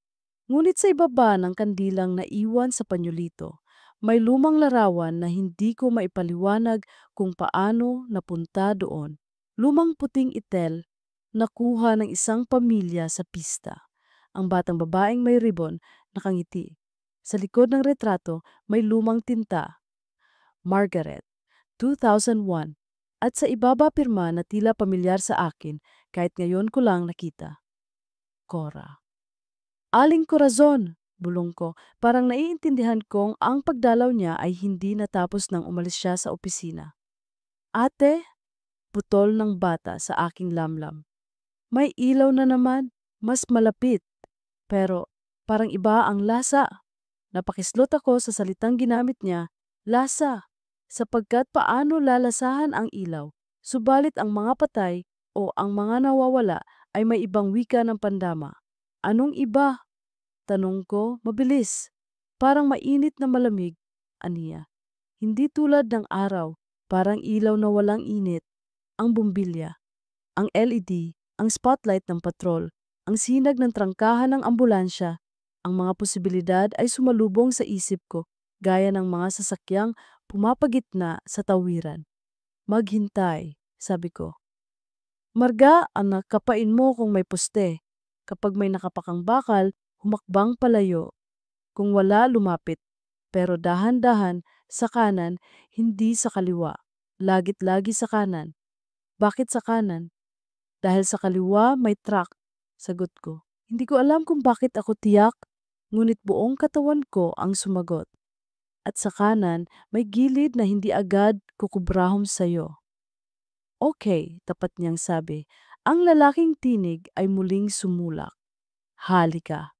Ngunit sa ibaba ng kandilang naiwan sa panyolito, may lumang larawan na hindi ko maipaliwanag kung paano napunta doon. Lumang puting itel, nakuha ng isang pamilya sa pista. Ang batang babaeng may ribbon, nakangiti. Sa likod ng retrato, may lumang tinta. Margaret, 2001. At sa ibaba pirma na tila pamilyar sa akin kahit ngayon ko lang nakita. Cora. Aling Corazon, bulong ko, parang naiintindihan kong ang pagdalaw niya ay hindi natapos nang umalis siya sa opisina. Ate, putol ng bata sa aking lamlam. May ilaw na naman, mas malapit. Pero Parang iba ang lasa. Napakislot ako sa salitang ginamit niya, lasa, sapagkat paano lalasahan ang ilaw, subalit ang mga patay o ang mga nawawala ay may ibang wika ng pandama. Anong iba? Tanong ko, mabilis. Parang mainit na malamig, aniya. Hindi tulad ng araw, parang ilaw na walang init. Ang bumbilya, ang LED, ang spotlight ng patrol, ang sinag ng trangkahan ng ambulansya, ang mga posibilidad ay sumalubong sa isip ko, gaya ng mga sasakyang pumapagitna sa tawiran. Maghintay, sabi ko. Marga, anak, kapain mo kung may poste. Kapag may nakapakang bakal, humakbang palayo. Kung wala, lumapit. Pero dahan-dahan, sa kanan, hindi sa kaliwa. Lagit-lagi sa kanan. Bakit sa kanan? Dahil sa kaliwa may truck, sagot ko. Hindi ko alam kung bakit ako tiyak, ngunit buong katawan ko ang sumagot. At sa kanan, may gilid na hindi agad kukubrahom sayo. Okay, tapat niyang sabi. Ang lalaking tinig ay muling sumulak. Halika.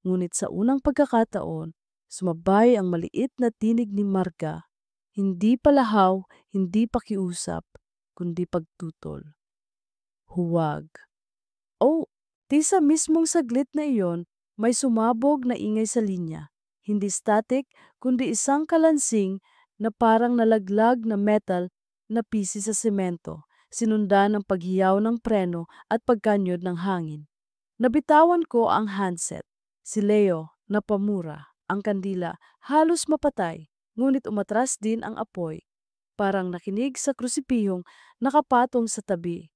Ngunit sa unang pagkakataon, sumabay ang maliit na tinig ni Marga. Hindi palahaw, hindi pakiusap, kundi pagtutol. Huwag. Oh, di sa mismong saglit na iyon, may sumabog na ingay sa linya. Hindi static, kundi isang kalansing na parang nalaglag na metal na pisi sa semento, sinundan ng paghiyaw ng preno at pagkanyod ng hangin. Nabitawan ko ang handset. Si Leo, napamura. Ang kandila, halos mapatay, ngunit umatras din ang apoy. Parang nakinig sa krusipihong nakapatong sa tabi.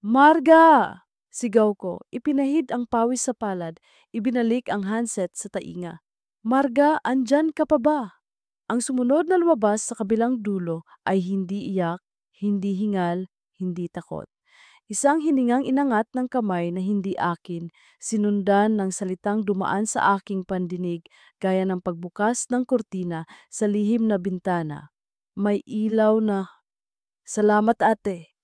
Marga! Sigaw ko, ipinahid ang pawis sa palad, ibinalik ang handset sa tainga. Marga, andyan ka pa ba? Ang sumunod na lumabas sa kabilang dulo ay hindi iyak, hindi hingal, hindi takot. Isang hiningang inangat ng kamay na hindi akin, sinundan ng salitang dumaan sa aking pandinig gaya ng pagbukas ng kurtina sa lihim na bintana. May ilaw na, salamat ate.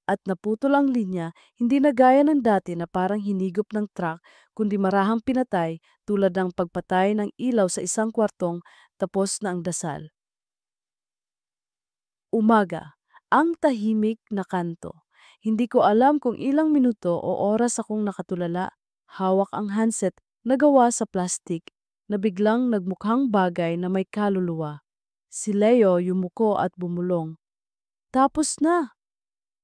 At naputol ang linya, hindi na gaya ng dati na parang hinigop ng truck, kundi marahang pinatay tulad ng pagpatay ng ilaw sa isang kwartong tapos na ang dasal. Umaga, ang tahimik na kanto. Hindi ko alam kung ilang minuto o oras akong nakatulala, hawak ang handset na gawa sa plastik na biglang nagmukhang bagay na may kaluluwa. Si Leo yumuko at bumulong. Tapos na!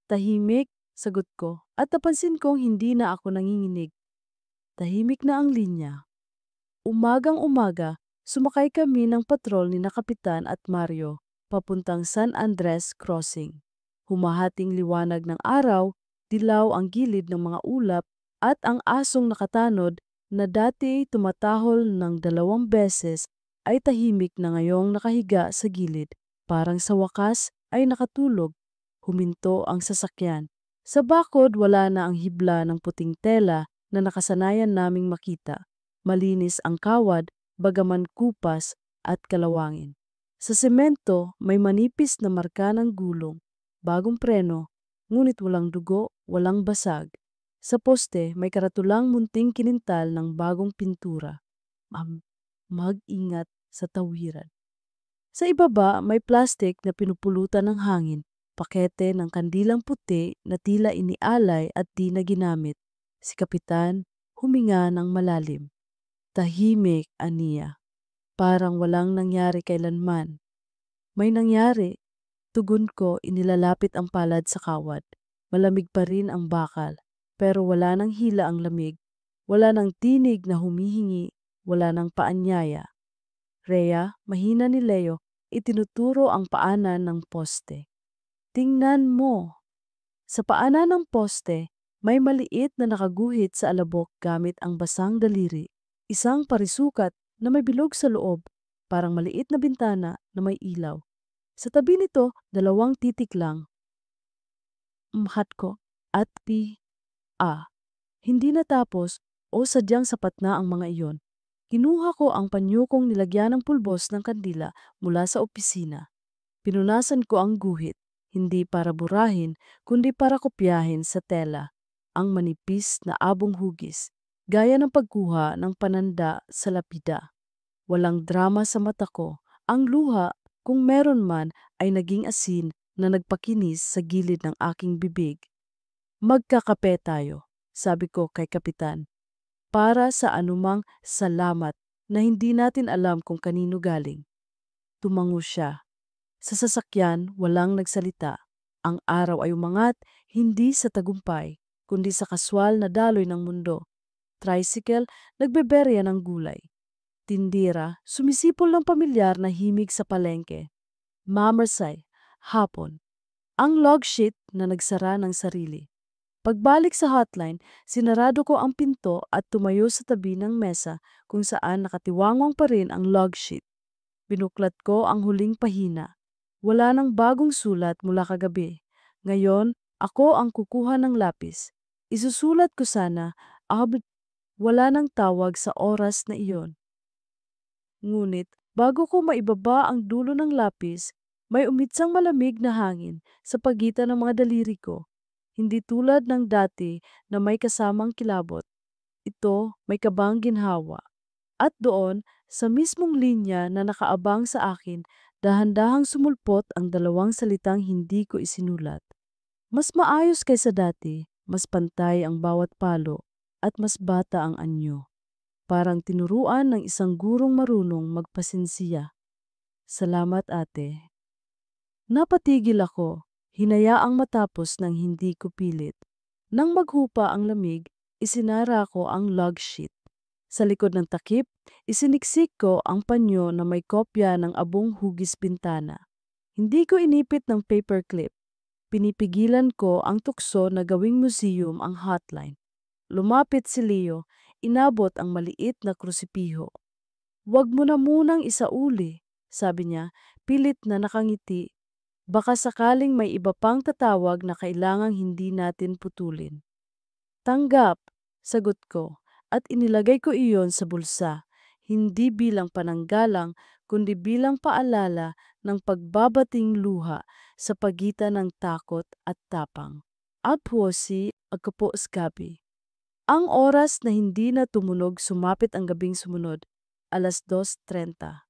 Tahimik, sagot ko, at napansin kong hindi na ako nanginginig. Tahimik na ang linya. Umagang-umaga, sumakay kami ng patrol ni na Kapitan at Mario, papuntang San Andres Crossing. Humahating liwanag ng araw, dilaw ang gilid ng mga ulap at ang asong nakatanod na dati tumatahol ng 2 beses ay tahimik na ngayong nakahiga sa gilid. Parang sa wakas ay nakatulog. Huminto ang sasakyan. Sa bakod wala na ang hibla ng puting tela na nakasanayan naming makita. Malinis ang kawad, bagaman kupas at kalawangin. Sa semento may manipis na marka ng gulong, bagong preno, ngunit walang dugo, walang basag. Sa poste may karatulang munting kinintal ng bagong pintura. Mag-ingat sa tawiran. Sa ibaba may plastik na pinupulutan ng hangin, pakete ng kandilang puti na tila inialay at di na ginamit. Si Kapitan huminga ng malalim. Tahimik, aniya. Parang walang nangyari kailanman. May nangyari. Tugon ko, inilalapit ang palad sa kawad. Malamig pa rin ang bakal, pero wala nang hila ang lamig. Wala nang tinig na humihingi, wala nang paanyaya. Rhea, mahina ni Leo, itinuturo ang paanan ng poste. Tingnan mo. Sa paanan ng poste, may maliit na nakaguhit sa alabok gamit ang basang daliri. Isang parisukat na may bilog sa loob, parang maliit na bintana na may ilaw. Sa tabi nito, 2 titik lang. Umhat ko at hindi natapos o sadyang sapat na ang mga iyon. Kinuha ko ang panyukong nilagyan ng pulbos ng kandila mula sa opisina. Pinunasan ko ang guhit, hindi para burahin, kundi para kopyahin sa tela, ang manipis na abong hugis. gaya ng pagkuha ng pananda sa lapida. Walang drama sa mata ko. Ang luha, kung meron man, ay naging asin na nagpakinis sa gilid ng aking bibig. Magkakape tayo, sabi ko kay Kapitan, para sa anumang salamat na hindi natin alam kung kanino galing. Tumango siya. Sa sasakyan, walang nagsalita. Ang araw ay umangat, hindi sa tagumpay, kundi sa kaswal na daloy ng mundo. Tricycle, nagbeberya ng gulay. Tindira, sumisipol ng pamilyar na himig sa palengke. Mamarsay, hapon. Ang log sheet na nagsara ng sarili. Pagbalik sa hotline, sinarado ko ang pinto at tumayo sa tabi ng mesa kung saan nakatiwangwang pa rin ang log sheet. Binuklat ko ang huling pahina. Wala nang bagong sulat mula kagabi. Ngayon, ako ang kukuha ng lapis. Isusulat ko sana, wala nang tawag sa oras na iyon. Ngunit, bago ko maibaba ang dulo ng lapis, may umitsang malamig na hangin sa pagitan ng mga daliri ko. Hindi tulad ng dati na may kasamang kilabot. Ito may kabang ginhawa. At doon, sa mismong linya na nakaabang sa akin, dahan-dahang sumulpot ang dalawang salitang hindi ko isinulat. Mas maayos kaysa dati, mas pantay ang bawat palo, at mas bata ang anyo. Parang tinuruan ng isang gurong marunong magpasensiya. Salamat, ate. Napatigil ako, hinayaang matapos ng hindi ko pilit. Nang maghupa ang lamig, isinara ko ang log sheet. Sa likod ng takip, isiniksik ko ang panyo na may kopya ng abong hugis bintana. Hindi ko inipit ng paperclip. Pinipigilan ko ang tukso na gawing museum ang hotline. Lumapit si Leo, inabot ang maliit na krusipiho. "Huwag mo na munang isauli," sabi niya, pilit na nakangiti. "Baka sakaling may iba pang tatawag na kailangang hindi natin putulin." "Tanggap," sagot ko, at inilagay ko iyon sa bulsa, hindi bilang pananggalang, kundi bilang paalala ng pagbabating luha sa pagitan ng takot at tapang. At si agkapo skabi. Ang oras na hindi na tumunog sumapit ang gabing sumunod, 2:30.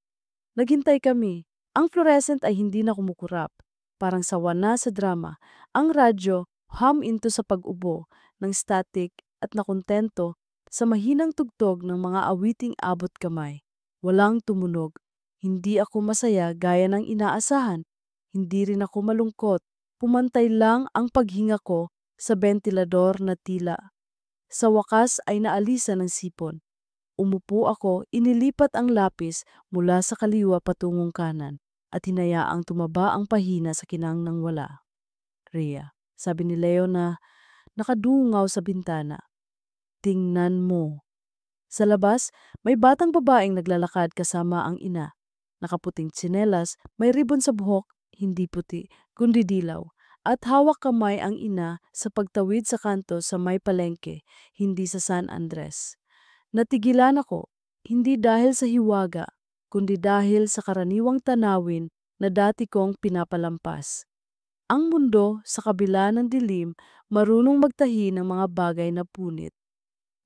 Naghintay kami. Ang fluorescent ay hindi na kumukurap. Parang sawa na sa drama. Ang radyo hum into sa pag-ubo ng static at nakontento sa mahinang tugtog ng mga awiting abot kamay. Walang tumunog. Hindi ako masaya gaya ng inaasahan. Hindi rin ako malungkot. Pumantay lang ang paghinga ko sa bentilador na tila. Sa wakas ay naalisan ng sipon. Umupo ako, inilipat ang lapis mula sa kaliwa patungong kanan at hinayaang tumaba ang pahina sa kinang nang wala. "Rhea," sabi ni Leo na nakadungaw sa bintana. "Tingnan mo." Sa labas, may batang babaeng naglalakad kasama ang ina. Nakaputing tsinelas, may ribon sa buhok, hindi puti, kundi dilaw. At hawak kamay ang ina sa pagtawid sa kanto sa may palengke, hindi sa San Andres. Natigilan ako, hindi dahil sa hiwaga, kundi dahil sa karaniwang tanawin na dati kong pinapalampas. Ang mundo sa kabila ng dilim, marunong magtahi ng mga bagay na punit.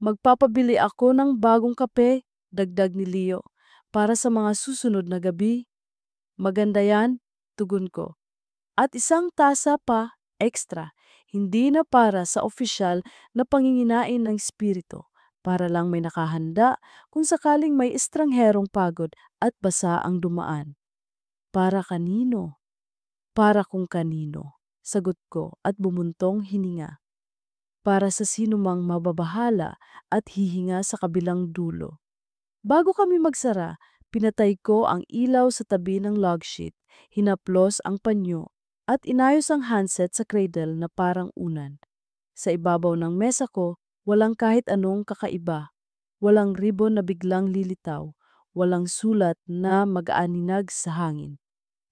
"Magpapabili ako ng bagong kape," dagdag ni Leo, "para sa mga susunod na gabi." "Maganda yan," tugon ko. "At isang tasa pa, extra, hindi na para sa opisyal na panginginain ng espiritu, para lang may nakahanda kung sakaling may estrangherong pagod at basa ang dumaan." "Para kanino?" "Para kung kanino," sagot ko at bumuntong hininga. Para sa sinumang mababahala at hihinga sa kabilang dulo. Bago kami magsara, pinatay ko ang ilaw sa tabi ng log sheet, hinaplos ang panyo, at inayos ang handset sa cradle na parang unan. Sa ibabaw ng mesa ko, walang kahit anong kakaiba. Walang ribon na biglang lilitaw, walang sulat na mag-aaninag sa hangin.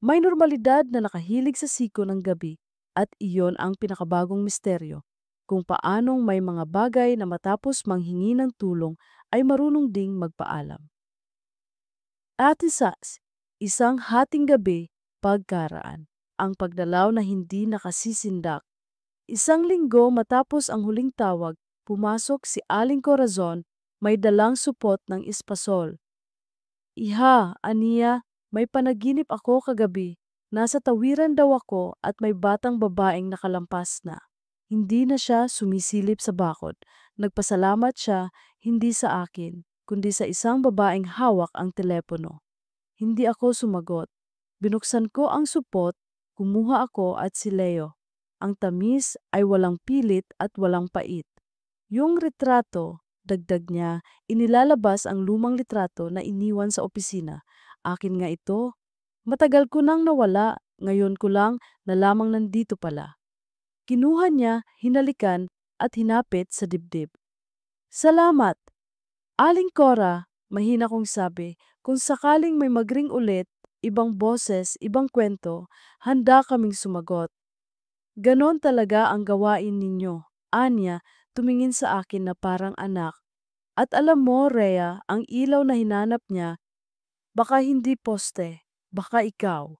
May normalidad na nakahilig sa siko ng gabi, at iyon ang pinakabagong misteryo, kung paanong may mga bagay na matapos manghingi ng tulong ay marunong ding magpaalam. Atisas, isang hating gabi, pagkaraan, ang pagdalaw na hindi nakasisindak. Isang linggo matapos ang huling tawag, pumasok si Aling Corazon may dalang supot ng espasol. Iha, aniya, may panaginip ako kagabi. Nasa tawiran daw ako at may batang babaeng nakalampas na. Hindi na siya sumisilip sa bakod. Nagpasalamat siya, hindi sa akin, kundi sa isang babaeng hawak ang telepono. Hindi ako sumagot. Binuksan ko ang supot, kumuha ako at si Leo. Ang tamis ay walang pilit at walang pait. Yung retrato, dagdag niya, inilalabas ang lumang litrato na iniwan sa opisina. Akin nga ito. Matagal ko nang nawala, ngayon ko lang nalamang nandito pala. Kinuha niya, hinalikan at hinapit sa dibdib. Salamat! Aling Cora, mahina kong sabi, kung sakaling may magring ulit, ibang boses, ibang kwento, handa kaming sumagot. Ganon talaga ang gawain ninyo. Anya, tumingin sa akin na parang anak. At alam mo, Rhea, ang ilaw na hinanap niya, baka hindi poste, baka ikaw.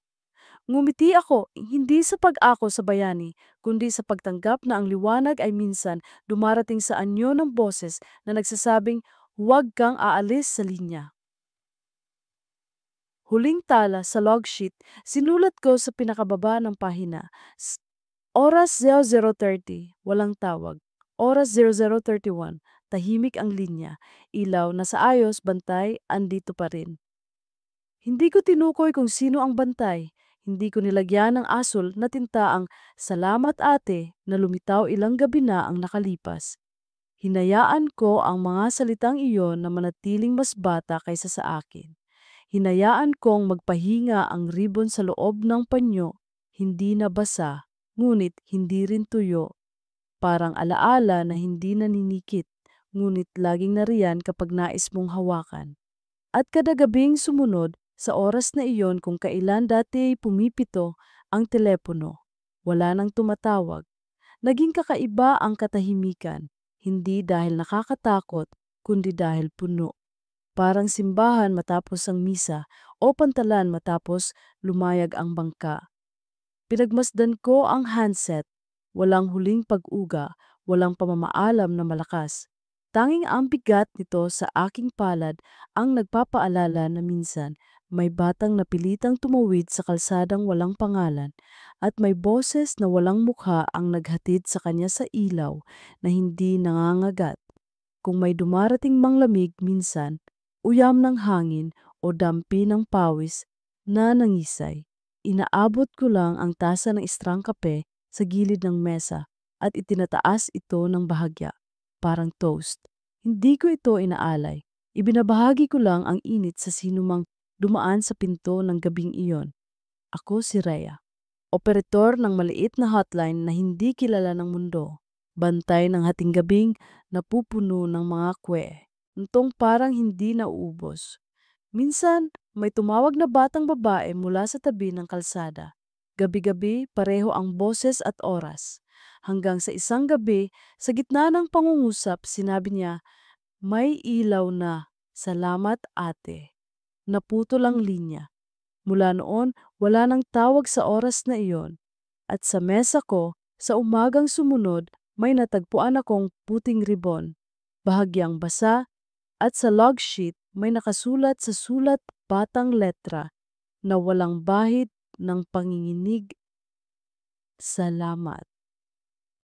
Ngumiti ako, hindi sa pag-ako sa bayani, kundi sa pagtanggap na ang liwanag ay minsan dumarating sa anyo ng boses na nagsasabing, huwag kang aalis sa linya. Huling tala sa log sheet, sinulat ko sa pinakababa ng pahina. Oras 00:30, walang tawag. Oras 00:31, tahimik ang linya. Ilaw na sa ayos, bantay, andito pa rin. Hindi ko tinukoy kung sino ang bantay. Hindi ko nilagyan ng asul na tinta ang "Salamat ate" na lumitaw ilang gabi na ang nakalipas. Hinayaan ko ang mga salitang iyon na manatiling mas bata kaysa sa akin. Hinayaan kong magpahinga ang ribon sa loob ng panyo, hindi na basa, ngunit hindi rin tuyo. Parang alaala na hindi naninikit, ngunit laging nariyan kapag nais mong hawakan. At kada gabing sumunod, sa oras na iyon kung kailan dati pumipito ang telepono, wala nang tumatawag. Naging kakaiba ang katahimikan, hindi dahil nakakatakot, kundi dahil puno. Parang simbahan matapos ang misa o pantalan matapos lumayag ang bangka. Pinagmasdan ko ang handset, walang huling pag-uga, walang pamamaalam na malakas. Tanging ang bigat nito sa aking palad ang nagpapaalala na minsan may batang napilitang tumawid sa kalsadang walang pangalan at may boses na walang mukha ang naghatid sa kanya sa ilaw na hindi nangangagat. Kung may dumarating mang lamig minsan, uyam ng hangin o dampi ng pawis na nangisay, inaabot ko lang ang tasa ng istrang kape sa gilid ng mesa at itinataas ito ng bahagya, parang toast. Hindi ko ito inaalay. Ibinabahagi ko lang ang init sa sinumang dumaan sa pinto ng gabing iyon. Ako si Rhea, operator ng maliit na hotline na hindi kilala ng mundo. Bantay ng hating gabing napupuno ng mga ntong parang hindi nauubos. Minsan, may tumawag na batang babae mula sa tabi ng kalsada. Gabi-gabi, pareho ang boses at oras. Hanggang sa isang gabi, sa gitna ng pangungusap, sinabi niya, "May ilaw na. Salamat ate." Naputol ang linya. Mula noon, wala nang tawag sa oras na iyon. At sa mesa ko, sa umagang sumunod, may natagpuan akong puting ribon, bahagyang basa, at sa log sheet may nakasulat sa sulat batang letra na walang bahid ng panginginig, "Salamat."